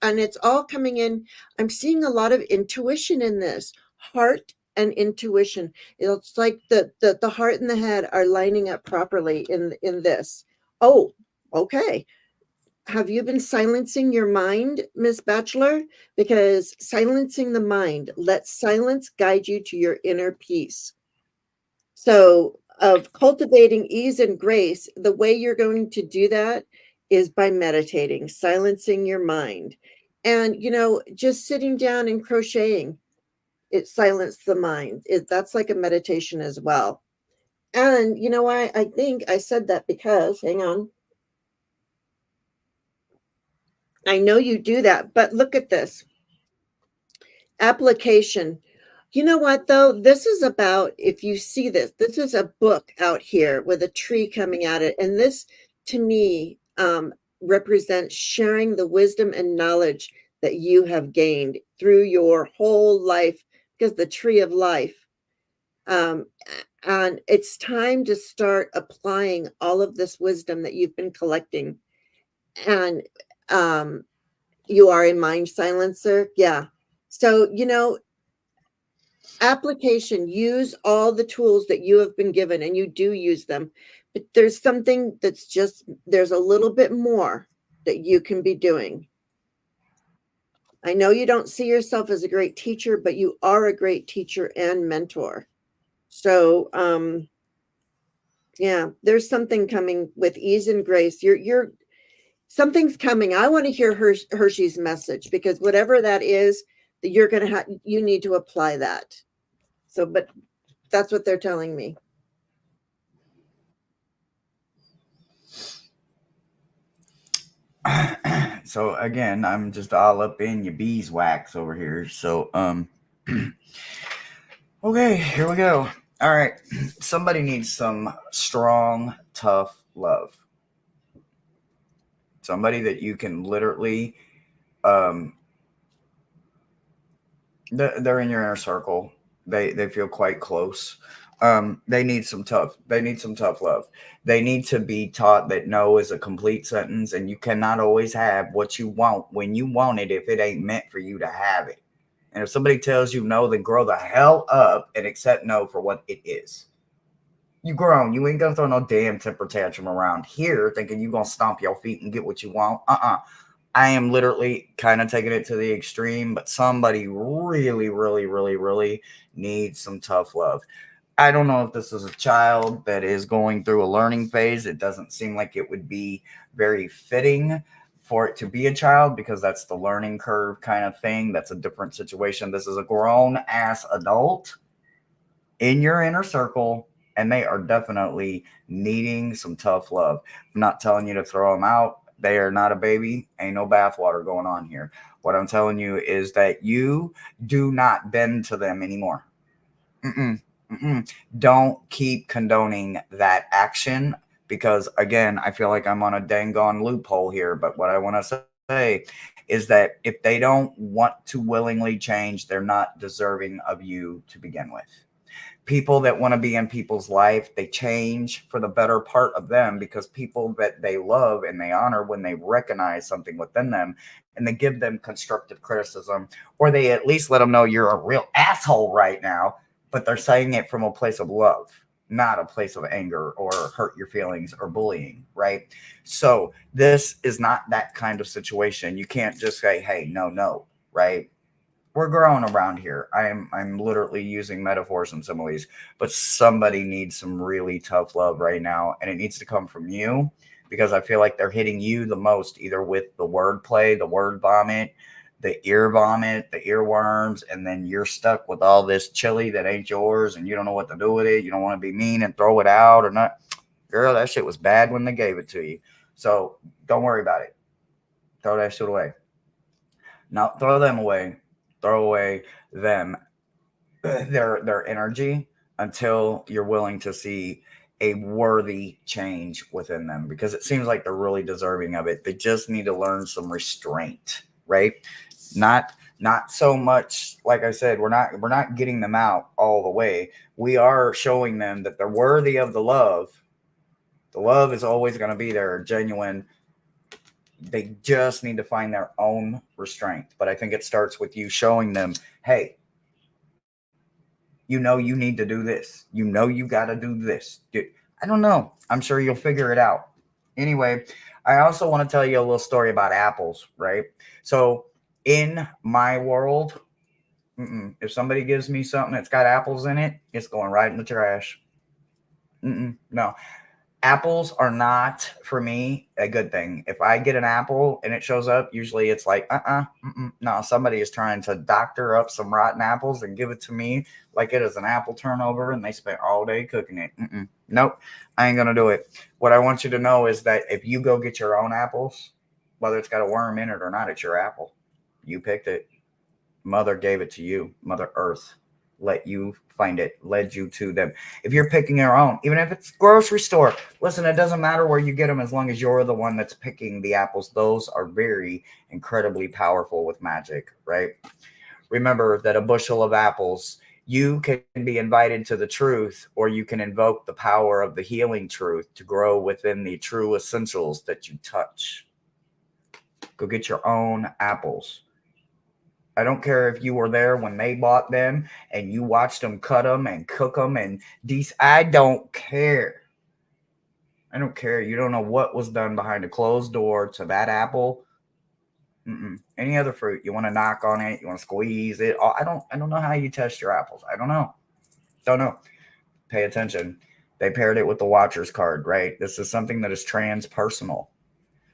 it's all coming in. I'm seeing a lot of intuition in this, heart and intuition. It's like the heart and the head are lining up properly in this. Oh, okay. Have you been silencing your mind, Miss Batchelor? Because silencing the mind, let silence guide you to your inner peace. So, of cultivating ease and grace, the way you're going to do that is by meditating, silencing your mind. And, just sitting down and crocheting, it silenced the mind. That's like a meditation as well. And I think I said that because, hang on. I know you do that, but look at this. Application. You know what, though? This is about, if you see this is a book out here with a tree coming at it. And this, to me, represents sharing the wisdom and knowledge that you have gained through your whole life, because the tree of life. And it's time to start applying all of this wisdom that you've been collecting. And you are a mind silencer. Yeah. So, application, use all the tools that you have been given, and you do use them. But there's something there's a little bit more that you can be doing. I know you don't see yourself as a great teacher, but you are a great teacher and mentor. So, yeah, there's something coming with ease and grace. Something's coming. I want to hear Hershey's message, because whatever that is, that you're going to have, you need to apply that. So, but that's what they're telling me. So again, I'm just all up in your beeswax over here. So, okay, here we go. All right. Somebody needs some strong, tough love. Somebody that you can literally, they're in your inner circle. They feel quite close. They need some tough love. They need to be taught that no is a complete sentence, and you cannot always have what you want when you want it if it ain't meant for you to have it. And if somebody tells you no, then grow the hell up and accept no for what it is. You grown. You ain't gonna throw no damn temper tantrum around here thinking you gonna stomp your feet and get what you want. I am literally kind of taking it to the extreme, but somebody really, really, really, really needs some tough love. I don't know if this is a child that is going through a learning phase. It doesn't seem like it would be very fitting for it to be a child because that's the learning curve kind of thing. That's a different situation. This is a grown ass adult in your inner circle, and they are definitely needing some tough love. I'm not telling you to throw them out. They are not a baby. Ain't no bathwater going on here. What I'm telling you is that you do not bend to them anymore. Mm-mm, mm-mm. Don't keep condoning that action because, again, I feel like I'm on a dang on loophole here. But what I want to say is that if they don't want to willingly change, they're not deserving of you to begin with. People that want to be in people's life, they change for the better part of them because people that they love and they honor, when they recognize something within them and they give them constructive criticism, or they at least let them know you're a real asshole right now, but they're saying it from a place of love, not a place of anger or hurt your feelings or bullying, right? So this is not that kind of situation. You can't just say, hey, no, no, right? We're growing around here. I'm literally using metaphors and similes, but somebody needs some really tough love right now, and it needs to come from you because I feel like they're hitting you the most, either with the wordplay, the word vomit, the earworms, and then you're stuck with all this chili that ain't yours, and you don't know what to do with it. You don't want to be mean and throw it out or not. Girl, that shit was bad when they gave it to you, so don't worry about it. Throw that shit away. Now throw them away. Throw away them their energy until you're willing to see a worthy change within them because it seems like they're really deserving of it. They just need to learn some restraint, right? Not not so much, like I said, we're not getting them out all the way. We are showing them that they're worthy of the love. The love is always going to be there, genuine. They just need to find their own restraint. But I think it starts with you showing them, hey, you need to do this. You got to do this. Dude, I don't know. I'm sure you'll figure it out. Anyway, I also want to tell you a little story about apples, right? So, in my world, if somebody gives me something that's got apples in it, it's going right in the trash. No, apples are not for me a good thing. If I get an apple and it shows up, usually it's like, no, somebody is trying to doctor up some rotten apples and give it to me like it is an apple turnover and they spent all day cooking it. Nope, I ain't gonna do it. What I want you to know is that if you go get your own apples, whether it's got a worm in it or not, it's your apple. You picked it. Mother gave it to you. Mother Earth let you find it, led you to them. If you're picking your own, even if it's grocery store, listen, it doesn't matter where you get them as long as you're the one that's picking the apples. Those are very incredibly powerful with magic, right? Remember that a bushel of apples, you can be invited to the truth, or you can invoke the power of the healing truth to grow within the true essentials that you touch. Go get your own apples. I don't care if you were there when they bought them and you watched them cut them and cook them and these. I don't care. I don't care. You don't know what was done behind a closed door to that apple. Any other fruit, you want to knock on it, you want to squeeze it. I don't know how you test your apples. I don't know. Don't know. Pay attention. They paired it with the watcher's card, right? This is something that is transpersonal.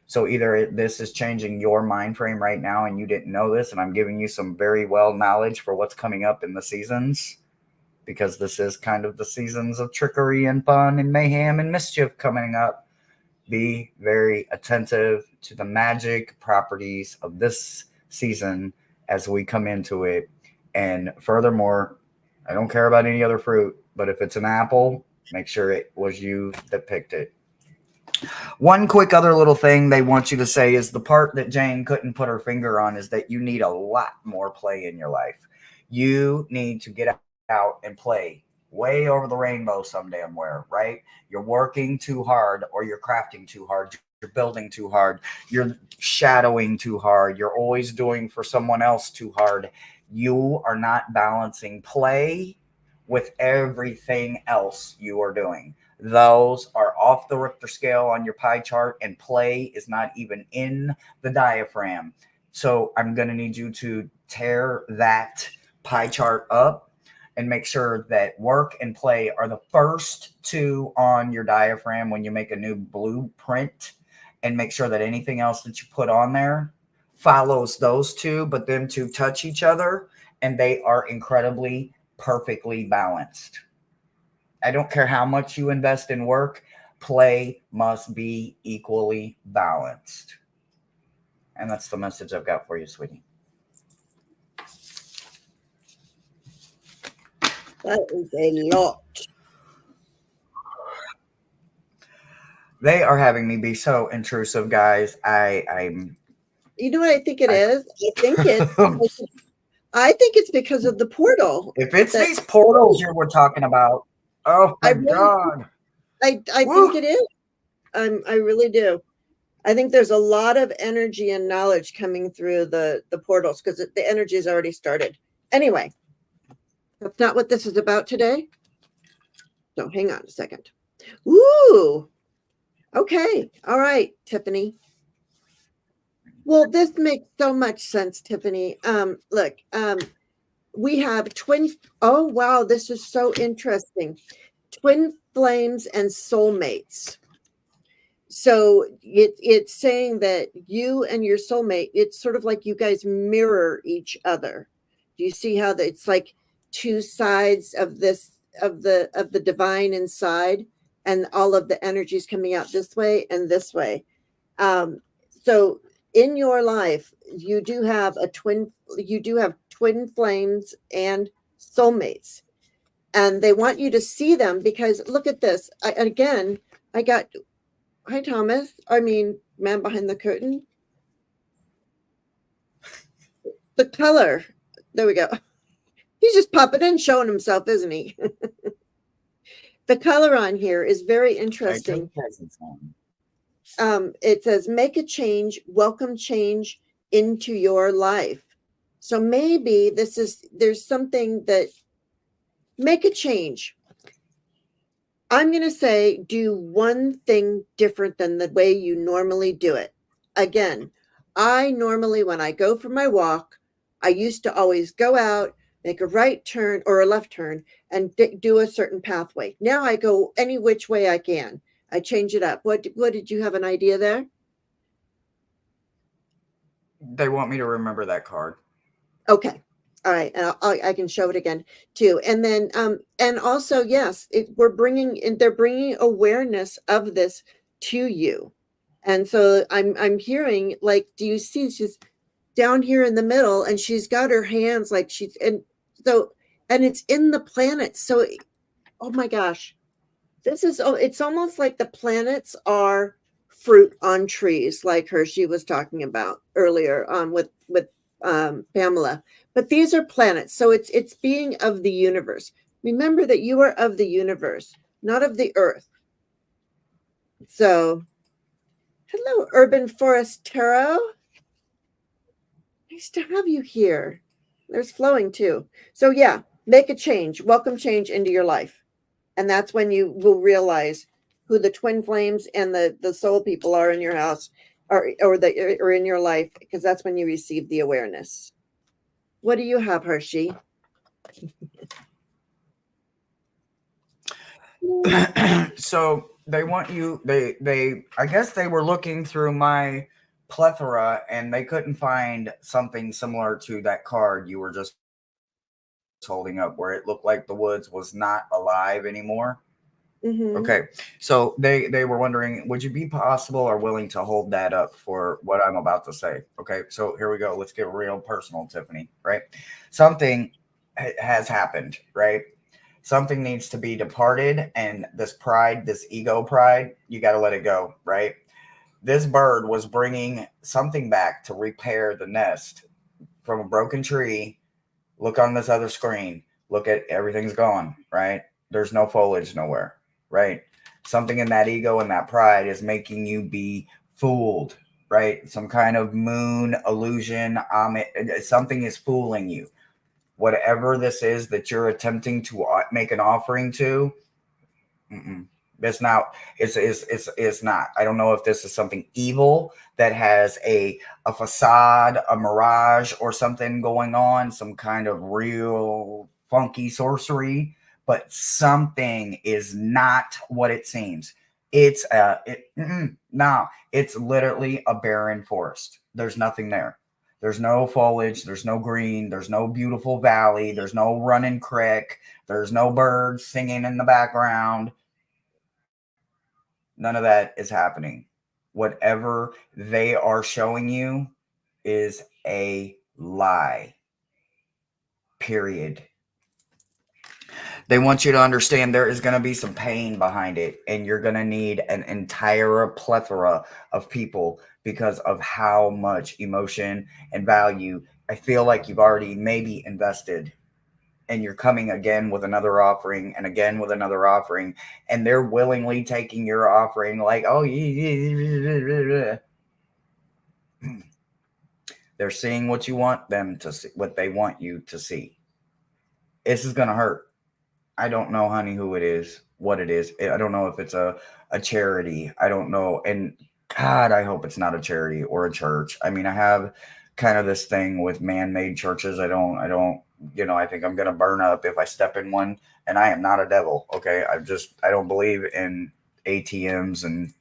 So either this is changing your mind frame right now and you didn't know this, and I'm giving you some very well knowledge for what's coming up in the seasons, because this is kind of the seasons of trickery and fun and mayhem and mischief coming up. Be very attentive to the magic properties of this season as we come into it. And furthermore, I don't care about any other fruit, but if it's an apple, make sure it was you that picked it. One quick other little thing they want you to say is the part that Jane couldn't put her finger on is that you need a lot more play in your life. You need to get out and play way over the rainbow some damn where, right? You're working too hard or you're crafting too hard. You're building too hard. You're shadowing too hard. You're always doing for someone else too hard. You are not balancing play with everything else you are doing. Those are off the Richter scale on your pie chart, and play is not even in the diaphragm. So I'm going to need you to tear that pie chart up and make sure that work and play are the first two on your diaphragm when you make a new blueprint. and make sure that anything else that you put on there follows those two, but them two touch each other, and they are incredibly perfectly balanced. I don't care how much you invest in work, play must be equally balanced. And that's the message I've got for you, sweetie. That is a lot. They are having me be so intrusive, guys. I'm You know what I think it I, is? I think it's because of the portal. if it's That these portals you were talking about, oh I my really, god. I think Woo! it is. I really do. I think there's a lot of energy and knowledge coming through the portals because the energy has already started. Anyway, that's not what this is about today. So hang on a second. Ooh. Okay. All right, Tiffany. Well, this makes so much sense, Tiffany. Look, we have twin. Oh, wow. This is so interesting. Twin flames and soulmates. So it's saying that you and your soulmate, it's sort of like you guys mirror each other. Do you see how it's like two sides of this of the divine inside, and all of the energies coming out this way and this way? So in your life, you do have twin flames and soulmates, and they want you to see them because look at this. Again, I got hi, Thomas. I mean, man behind the curtain. The color. There we go. He's just popping in, showing himself, isn't he? The color on here is very interesting. It says, make a change, welcome change into your life. So maybe there's something that make a change. I'm going to say do one thing different than the way you normally do it. Again, I normally, when I go for my walk, I used to always go out, make a right turn or a left turn, and do a certain pathway. Now I go any which way I can. I change it up. What did you have an idea there? They want me to remember that card. Okay. All right. And I can show it again too. And then, and also, yes, they're bringing awareness of this to you. And so I'm hearing, like, do you see she's down here in the middle and she's got her hands like and it's in the planets. So, oh my gosh, it's almost like the planets are fruit on trees, like Hershey was talking about earlier with Pamela. But these are planets, so it's being of the universe. Remember that you are of the universe, not of the earth. So, hello, Urban Forest Tarot. Nice to have you here. There's flowing too. So yeah, make a change, welcome change into your life. And that's when you will realize who the twin flames and the soul people are in your house or in your life, because that's when you receive the awareness. What do you have, Hershey? So they want you they I guess they were looking through my plethora and they couldn't find something similar to that card you were just holding up where it looked like the woods was not alive anymore. Mm-hmm. Okay. So they were wondering, would you be possible or willing to hold that up for what I'm about to say? Okay. So here we go. Let's get real personal, Tiffany, right? Something has happened, right? Something needs to be departed, and this pride, this ego pride, you got to let it go, right? This bird was bringing something back to repair the nest from a broken tree. Look on this other screen. Look at everything's gone, right? There's no foliage nowhere, right? Something in that ego and that pride is making you be fooled, right? Some kind of moon illusion. Something is fooling you. Whatever this is that you're attempting to make an offering to, it's not. It's not. I don't know if this is something evil that has a facade, a mirage, or something going on, some kind of real funky sorcery, but something is not what it seems. No, it's literally a barren forest. There's nothing there. There's no foliage, there's no green, there's no beautiful valley, there's no running creek, there's no birds singing in the background. None of that is happening. Whatever they are showing you is a lie. Period. They want you to understand there is going to be some pain behind it, and you're going to need an entire plethora of people because of how much emotion and value I feel like you've already maybe invested. And you're coming again with another offering and again with another offering, and they're willingly taking your offering like, oh, yeah. They're seeing what you want them to see, what they want you to see. This is going to hurt. I don't know, honey, who it is, what it is. I don't know if it's a charity. I don't know. And God, I hope it's not a charity or a church. I mean, I have kind of this thing with man-made churches. I think I'm going to burn up if I step in one, and I am not a devil. Okay. I don't believe in ATMs and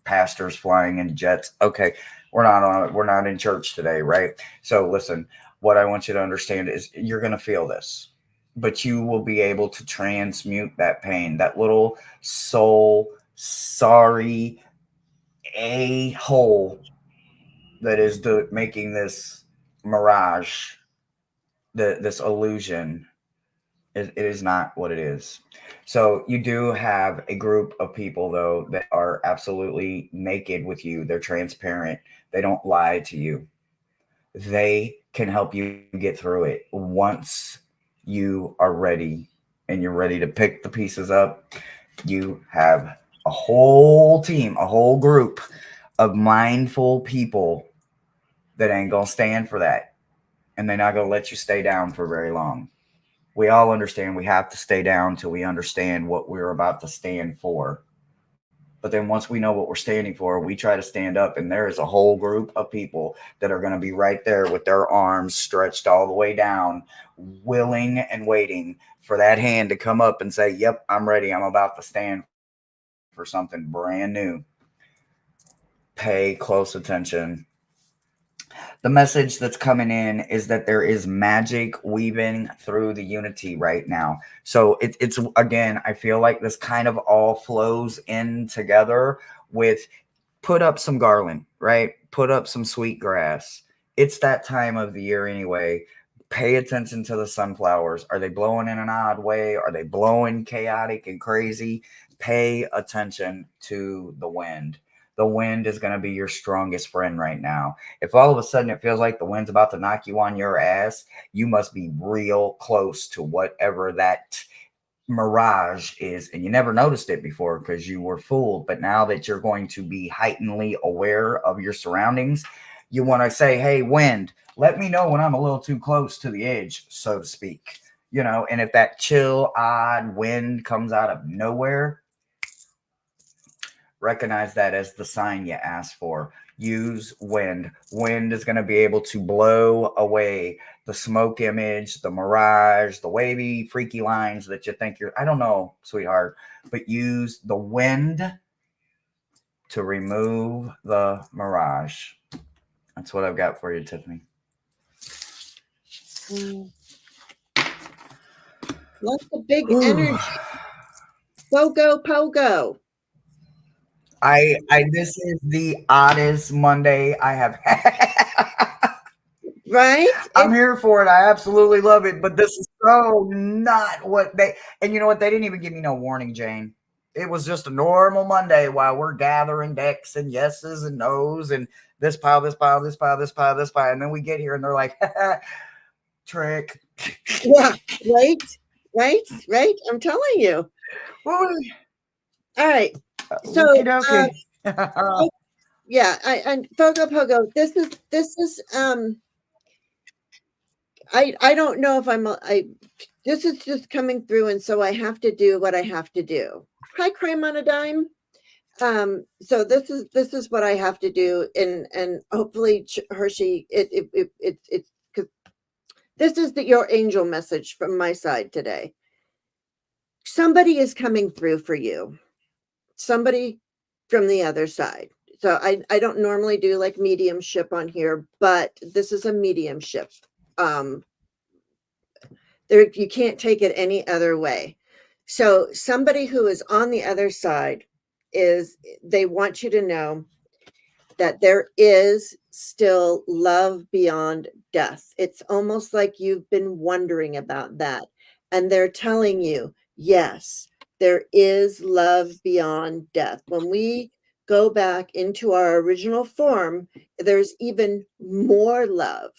pastors flying in jets. Okay. We're not in church today. Right. So listen, what I want you to understand is you're going to feel this, but you will be able to transmute that pain, that little soul sorry a hole that is making this mirage, this illusion. It is not what it is. So you do have a group of people though that are absolutely naked with you. They're transparent. They don't lie to you. They can help you get through it once you are ready and you're ready to pick the pieces up. You have a whole team, a whole group of mindful people that ain't gonna stand for that, and they're not gonna let you stay down for very long. We all understand we have to stay down till we understand what we're about to stand for. But then once we know what we're standing for, we try to stand up, and there is a whole group of people that are going to be right there with their arms stretched all the way down, willing and waiting for that hand to come up and say, yep, I'm ready. I'm about to stand for something brand new. Pay close attention. The message that's coming in is that there is magic weaving through the unity right now. So it's again, I feel like this kind of all flows in together with put up some garland, right? Put up some sweet grass. It's that time of the year anyway. Pay attention to the sunflowers. Are they blowing in an odd way? Are they blowing chaotic and crazy? Pay attention to the wind. The wind is going to be your strongest friend right now. If all of a sudden it feels like the wind's about to knock you on your ass, you must be real close to whatever that mirage is, and you never noticed it before because you were fooled. But now that you're going to be heightenedly aware of your surroundings, you want to say, hey, wind, let me know when I'm a little too close to the edge, so to speak. And if that chill odd wind comes out of nowhere, recognize that as the sign you asked for. Use wind. Wind is going to be able to blow away the smoke image, the mirage, the wavy, freaky lines that you think you're, I don't know, sweetheart, but use the wind to remove the mirage. That's what I've got for you, Tiffany. Lots of big energy. Pogo, pogo. I this is the oddest Monday I have had. Right? I'm here for it. I absolutely love it. But this is so not what they. And you know what? They didn't even give me no warning, Jane. It was just a normal Monday while we're gathering decks and yeses and nos and this pile, this pile, this pile, this pile, this pile. And then we get here and they're like, trick. Yeah, right? Right? I'm telling you. All right. So, yeah, and Pogo Pogo, this is I don't know if this is just coming through, and so I have to do what I have to do. Hi, Crime on a Dime. So this is what I have to do, and hopefully Hershey, it's this is your angel message from my side today. Somebody is coming through for you. Somebody from the other side. So I don't normally do like mediumship on here, but this is a mediumship. Um, there, you can't take it any other way. So somebody who is on the other side is, they want you to know that there is still love beyond death. It's almost like you've been wondering about that. And they're telling you, yes, there is love beyond death. When we go back into our original form, there's even more love.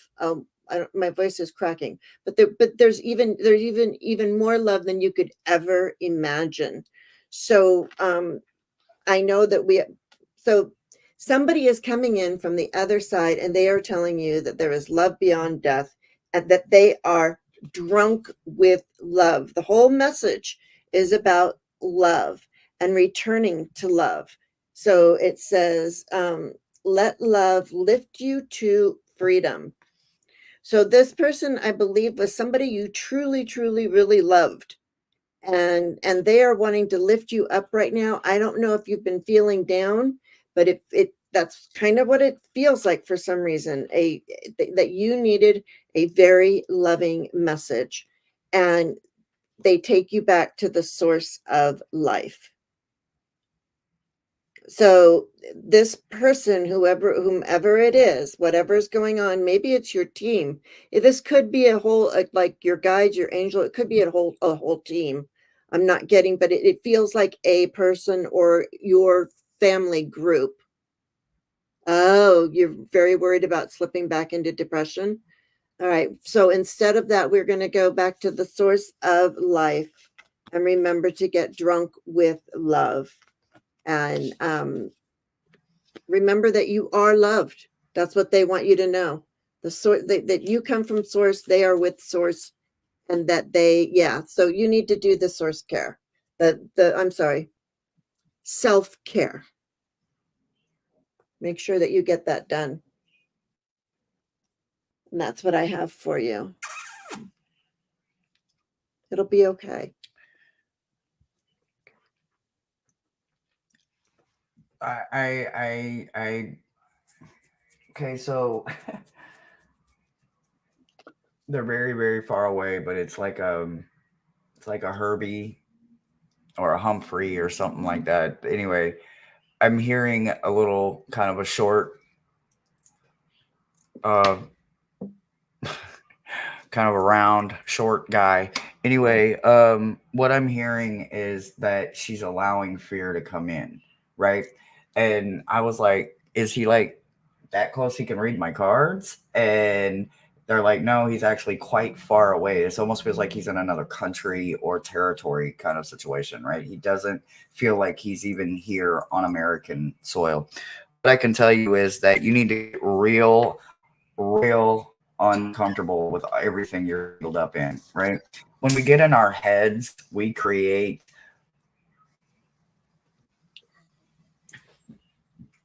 My voice is cracking, but there's even more love than you could ever imagine. So I know that so somebody is coming in from the other side and they are telling you that there is love beyond death and that they are drunk with love. The whole message is about love and returning to love. So it says, let love lift you to freedom. So this person, I believe, was somebody you truly, truly, really loved, and they are wanting to lift you up right now. I don't know if you've been feeling down, but if it that's kind of what it feels like for some reason, that you needed a very loving message, and they take you back to the source of life. So this person, whomever it is, whatever's going on, maybe it's your team. This could be a whole, like your guides, your angel. It could be a whole team. I'm not getting, but it feels like a person or your family group. Oh, you're very worried about slipping back into depression. All right. So instead of that, we're going to go back to the source of life and remember to get drunk with love. And remember that you are loved. That's what they want you to know. The source, that you come from source, they are with source, and that yeah. So you need to do the source care. I'm sorry, self care. Make sure that you get that done. And that's what I have for you. It'll be okay. Okay, so they're very, very far away, but it's like a Herbie or a Humphrey or something like that. Anyway, I'm hearing a little kind of a short, uh, kind of a round, short guy. Anyway, what I'm hearing is that she's allowing fear to come in, right? And I was like, is he like that close he can read my cards? And they're like, no, he's actually quite far away. It almost feels like he's in another country or territory kind of situation, right? He doesn't feel like he's even here on American soil. What I can tell you is that you need to get real uncomfortable with everything you're built up in, right? When we get in our heads, we create.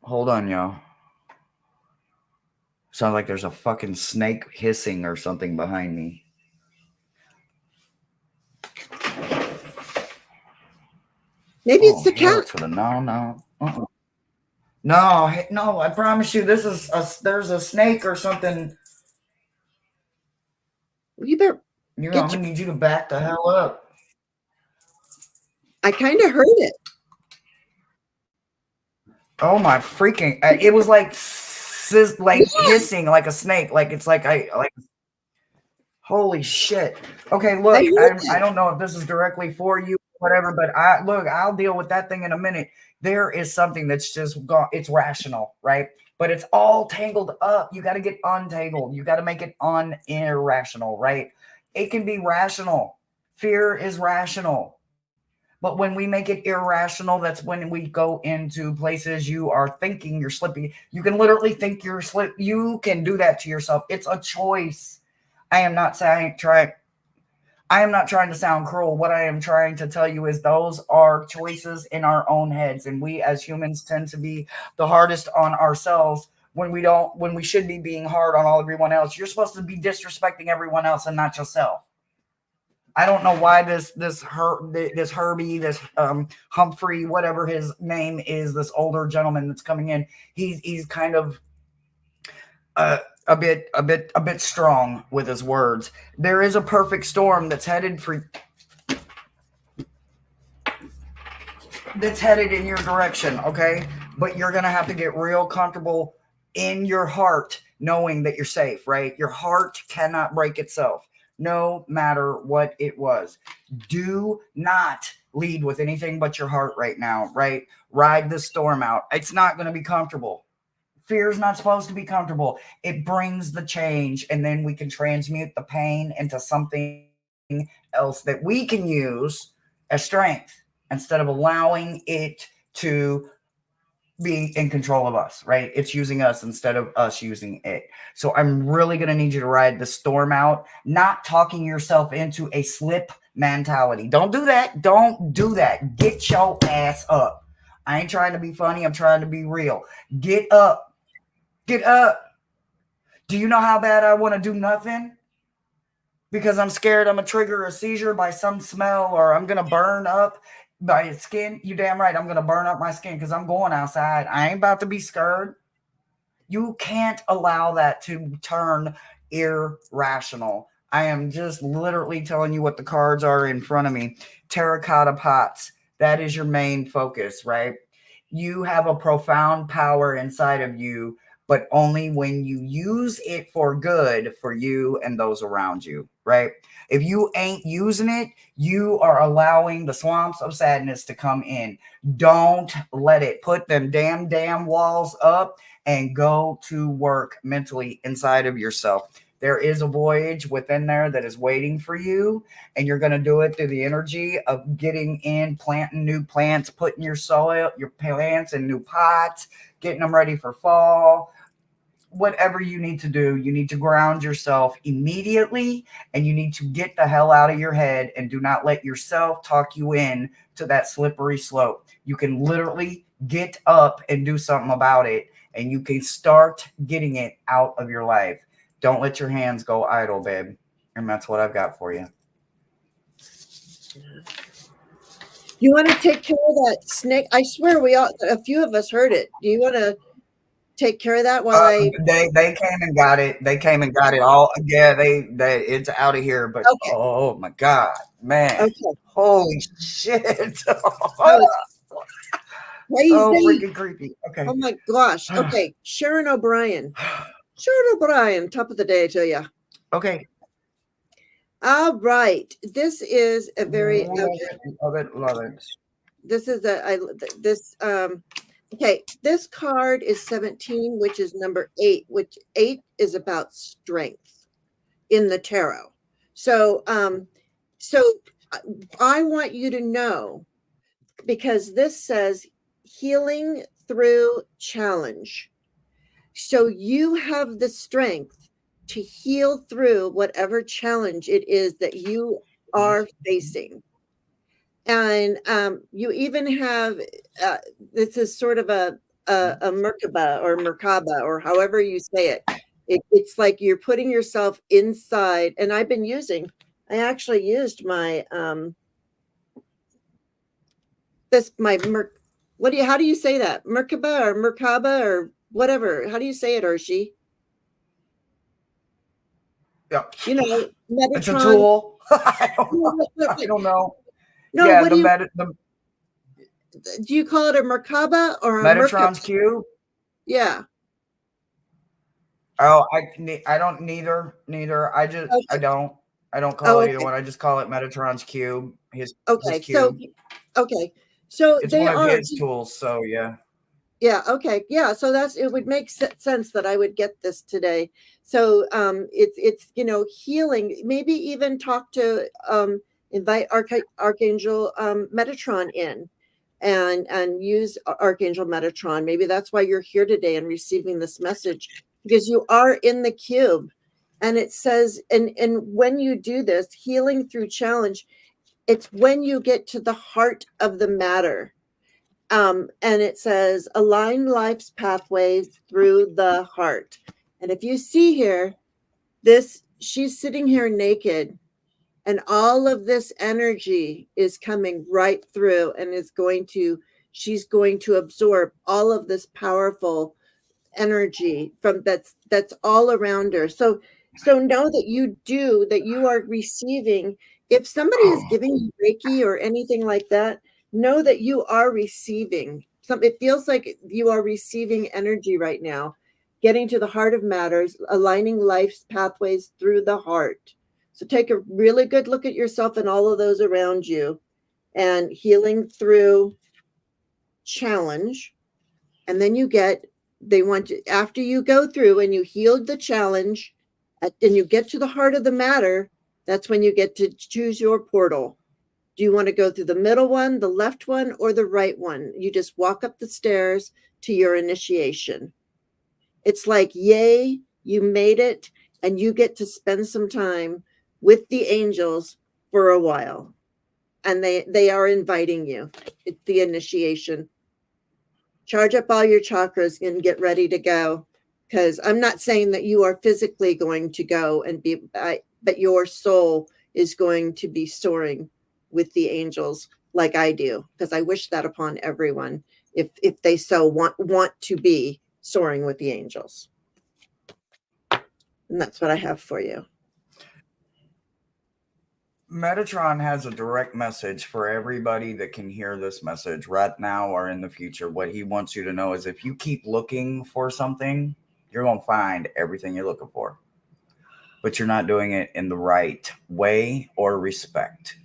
Hold on, y'all. Sounds like there's a fucking snake hissing or something behind me. Maybe it's Oh, the hell cat. to the no, no. Uh-uh. No, no, I promise you, there's a snake or something. You better I'm get gonna your. need you to back the hell up. I kind of heard it. Oh my freaking! It was like like Yeah, hissing like a snake. Like it's like I like. Holy shit! Okay, I look, heard I that. don't know if this is directly for you, whatever, but I'll deal with that thing in a minute. There is something that's just gone. It's rational, right? But it's all tangled up. You got to get untangled. You got to make it irrational, right? It can be rational. Fear is rational. But when we make it irrational, that's when we go into places you are thinking you're slipping. You can literally think you're slip. You can do that to yourself. It's a choice. I am not saying try. I am not trying to sound cruel. What I am trying to tell you is those are choices in our own heads, and we as humans tend to be the hardest on ourselves when we should be being hard on all everyone else. You're supposed to be disrespecting everyone else and not yourself. I don't know why this Herbie, this Humphrey, whatever his name is, this older gentleman that's coming in, he's kind of a bit strong with his words. There is a perfect storm that's headed in your direction, okay? But you're going to have to get real comfortable in your heart knowing that you're safe, right? Your heart cannot break itself, no matter what it was. Do not lead with anything but your heart right now, right? Ride the storm out. It's not going to be comfortable. Fear is not supposed to be comfortable. It brings the change, and then we can transmute the pain into something else that we can use as strength instead of allowing it to be in control of us, right? It's using us instead of us using it. So I'm really going to need you to ride the storm out, not talking yourself into a slip mentality. Don't do that. Don't do that. Get your ass up. I ain't trying to be funny. I'm trying to be real. Get up. Get up. Do you know how bad I want to do nothing? Because I'm scared I'm going to trigger a seizure by some smell, or I'm going to burn up by skin. You damn right. I'm going to burn up my skin because I'm going outside. I ain't about to be scared. You can't allow that to turn irrational. I am just literally telling you what the cards are in front of me. Terracotta pots. That is your main focus, right? You have a profound power inside of you, but only when you use it for good for you and those around you, right? If you ain't using it, you are allowing the swamps of sadness to come in. Don't let it. Put them damn walls up and go to work mentally inside of yourself. There is a voyage within there that is waiting for you, and you're going to do it through the energy of getting in, planting new plants, putting your soil, your plants in new pots, getting them ready for fall. Whatever you need to do, you need to ground yourself immediately, and you need to get the hell out of your head and do not let yourself talk you in to that slippery slope. You can literally get up and do something about it, and you can start getting it out of your life. Don't let your hands go idle, babe. And that's what I've got for you. You want to take care of that snake? I swear a few of us heard it. Do you want to take care of that while I? They came and got it. They came and got it all. Yeah, they it's out of here. But Okay, oh my god, man, okay. holy shit, That was so crazy. freaking creepy. Okay, Oh my gosh. Okay, Sharon O'Brien. Sharon O'Brien, top of the day to you. okay. All right. This is a very Love okay. it, love it, love it. This is this okay. This card is 17, which is number 8, which 8 is about strength in the tarot. So so I want you to know, because this says healing through challenge. So you have the strength to heal through whatever challenge it is that you are facing. And you even have this is sort of a Merkaba or Merkaba, or however you say it. It's like you're putting yourself inside. And I actually used my how do you say that? Merkaba or whatever. How do you say it, Archie? Yeah, You know, it's a Metatron. tool. I don't know. I don't know. No, Yeah, what do the you call it, a Merkaba or a Merkaba? Metatron's cube. Yeah. Oh, I don't neither. Okay. I don't call Oh, it either okay. one. I just call it Metatron's cube. His Okay. So, cube. okay. So It's they one of are. his tools. So yeah. Yeah. Okay. Yeah. So it would make sense that I would get this today. So it's healing. Maybe even talk to invite Archangel Metatron in, and use Archangel Metatron. Maybe that's why you're here today and receiving this message, because you are in the cube, and it says, and when you do this healing through challenge, it's when you get to the heart of the matter. And it says, align life's pathways through the heart. And if you see here, she's sitting here naked, And all of this energy is coming right through and she's going to absorb all of this powerful energy from that's all around her. So know that you are receiving. If somebody is giving you Reiki or anything like that, know that you are receiving some. It feels like you are receiving energy right now, getting to the heart of matters, aligning life's pathways through the heart. So take a really good look at yourself and all of those around you, and healing through challenge. And then they want to, after you go through and you healed the challenge, and you get to the heart of the matter, that's when you get to choose your portal. Do you want to go through the middle one, the left one, or the right one? You just walk up the stairs to your initiation. It's like, yay, you made it, and you get to spend some time with the angels for a while. And they are inviting you. It's the initiation. Charge up all your chakras and get ready to go. Because I'm not saying that you are physically going to go and be, but your soul is going to be soaring with the angels like I do. Because I wish that upon everyone, if they so want to be soaring with the angels. And that's what I have for you. Metatron has a direct message for everybody that can hear this message right now or in the future. What he wants you to know is if you keep looking for something, you're going to find everything you're looking for. But you're not doing it in the right way or respect.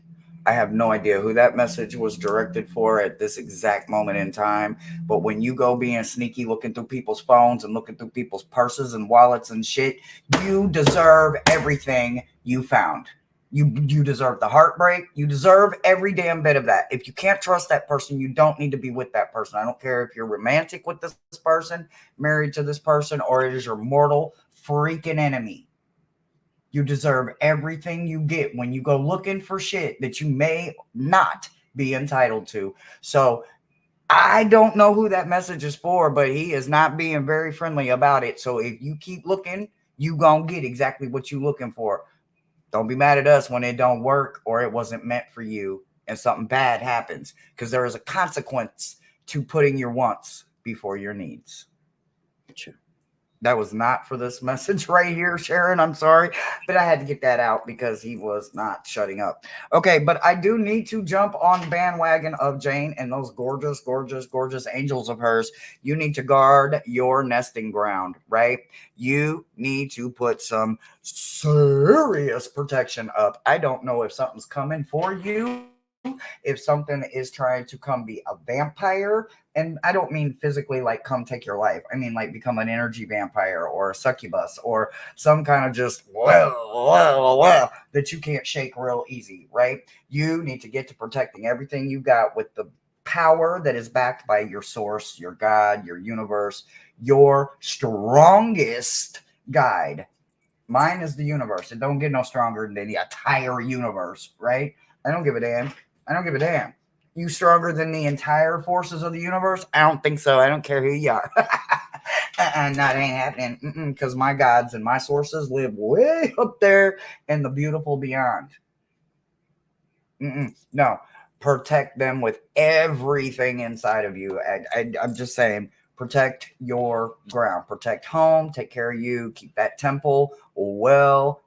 I have no idea who that message was directed for at this exact moment in time. But when you go being sneaky, looking through people's phones and looking through people's purses and wallets and shit, you deserve everything you found. You deserve the heartbreak. You deserve every damn bit of that. If you can't trust that person, you don't need to be with that person. I don't care if you're romantic with this person, married to this person, or it is your mortal freaking enemy. You deserve everything you get when you go looking for shit that you may not be entitled to. So I don't know who that message is for, but he is not being very friendly about it. So if you keep looking, you gonna get exactly what you looking for. Don't be mad at us when it don't work or it wasn't meant for you and something bad happens, because there is a consequence to putting your wants before your needs. True. That was not for this message right here, Sharon. I'm sorry, but I had to get that out because he was not shutting up. Okay, but I do need to jump on the bandwagon of Jane and those gorgeous, gorgeous, gorgeous angels of hers. You need to guard your nesting ground, right? You need to put some serious protection up. I don't know if something's coming for you, if something is trying to come be a vampire. And I don't mean physically like come take your life. I mean like become an energy vampire or a succubus or some kind of just that you can't shake real easy, right? You need to get to protecting everything you got with the power that is backed by your source, your God, your universe, your strongest guide. Mine is the universe. It don't get no stronger than the entire universe, right? I don't give a damn. I don't give a damn. You stronger than the entire forces of the universe? I don't think so. I don't care who you are. That ain't happening. Because my gods and my sources live way up there in the beautiful beyond. No, protect them with everything inside of you. I'm just saying, protect your ground, protect home, take care of you, keep that temple well,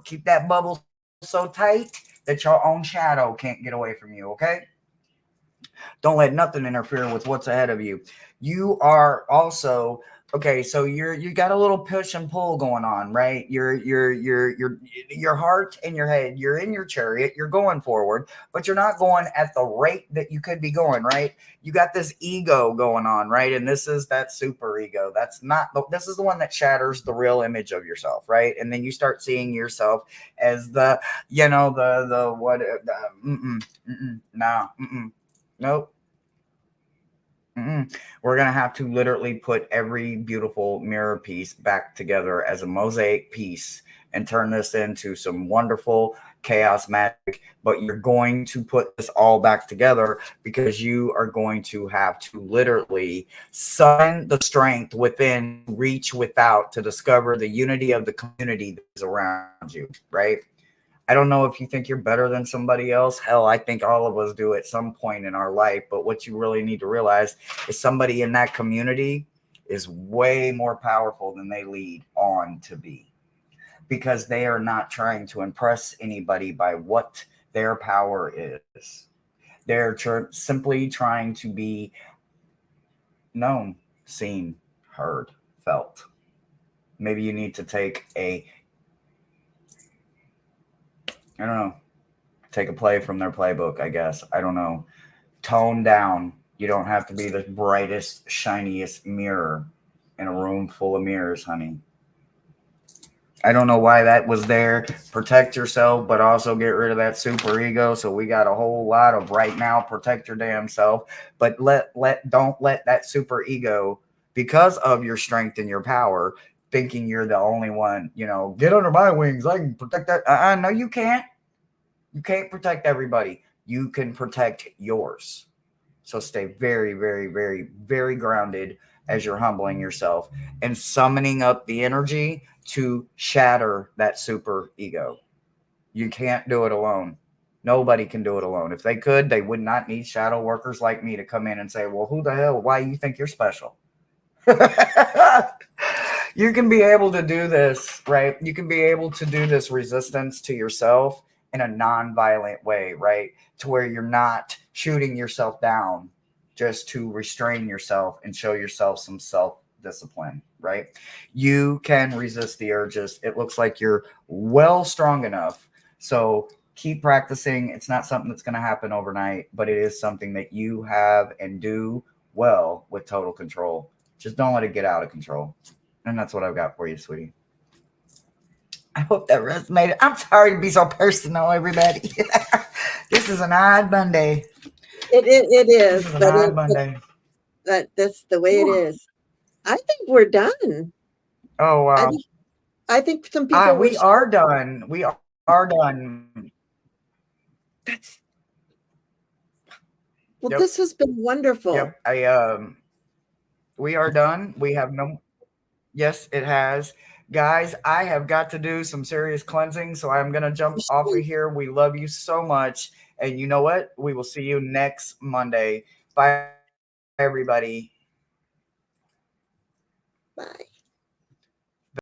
keep that bubble so tight that your own shadow can't get away from you, okay? Don't let nothing interfere with what's ahead of you. You are also okay. So you got a little push and pull going on, right? Your heart and your head. You're in your chariot. You're going forward, but you're not going at the rate that you could be going, right? You got this ego going on, right? And this is that super ego. That's not. This is the one that shatters the real image of yourself, right? And then you start seeing yourself as the, the what? No. Nope. We're going to have to literally put every beautiful mirror piece back together as a mosaic piece and turn this into some wonderful chaos magic. But you're going to put this all back together because you are going to have to literally summon the strength within, reach without to discover the unity of the community that is around you, right? I don't know if you think you're better than somebody else. Hell, I think all of us do at some point in our life. But what you really need to realize is somebody in that community is way more powerful than they lead on to be, because they are not trying to impress anybody by what their power is. They're simply trying to be known, seen, heard, felt. Maybe you need to take a, I don't know, take a play from their playbook, I guess. I don't know. Tone down. You don't have to be the brightest, shiniest mirror in a room full of mirrors, honey. I don't know why that was there. Protect yourself, but also get rid of that super ego. So we got a whole lot of right now. Protect your damn self, but don't let that super ego, because of your strength and your power, thinking you're the only one. Get under my wings. I can protect that. No, you can't. You can't protect everybody. You can protect yours. So stay very, very, very, very grounded as you're humbling yourself and summoning up the energy to shatter that super ego. You can't do it alone. Nobody can do it alone. If they could, they would not need shadow workers like me to come in and say, well, who the hell? Why do you think you're special? You can be able to do this, right? You can be able to do this resistance to yourself in a non-violent way, right? To where you're not shooting yourself down just to restrain yourself and show yourself some self-discipline, right? You can resist the urges. It looks like you're well strong enough. So keep practicing. It's not something that's going to happen overnight, but it is something that you have and do well with total control. Just don't let it get out of control. And that's what I've got for you, sweetie. I hope that resonated. I'm sorry to be so personal, everybody. This is an odd Monday. It This is, is an but odd Monday. that's the way it Whew. is. I think we're done. Oh, I wow. think I think some people were We are done. We are done. That's, well. yep, This has been yep. wonderful. We are done. We have no, yes, it has. Guys, I have got to do some serious cleansing, so I'm going to jump off of here. We love you so much. And you know what? We will see you next Monday. Bye, everybody. Bye.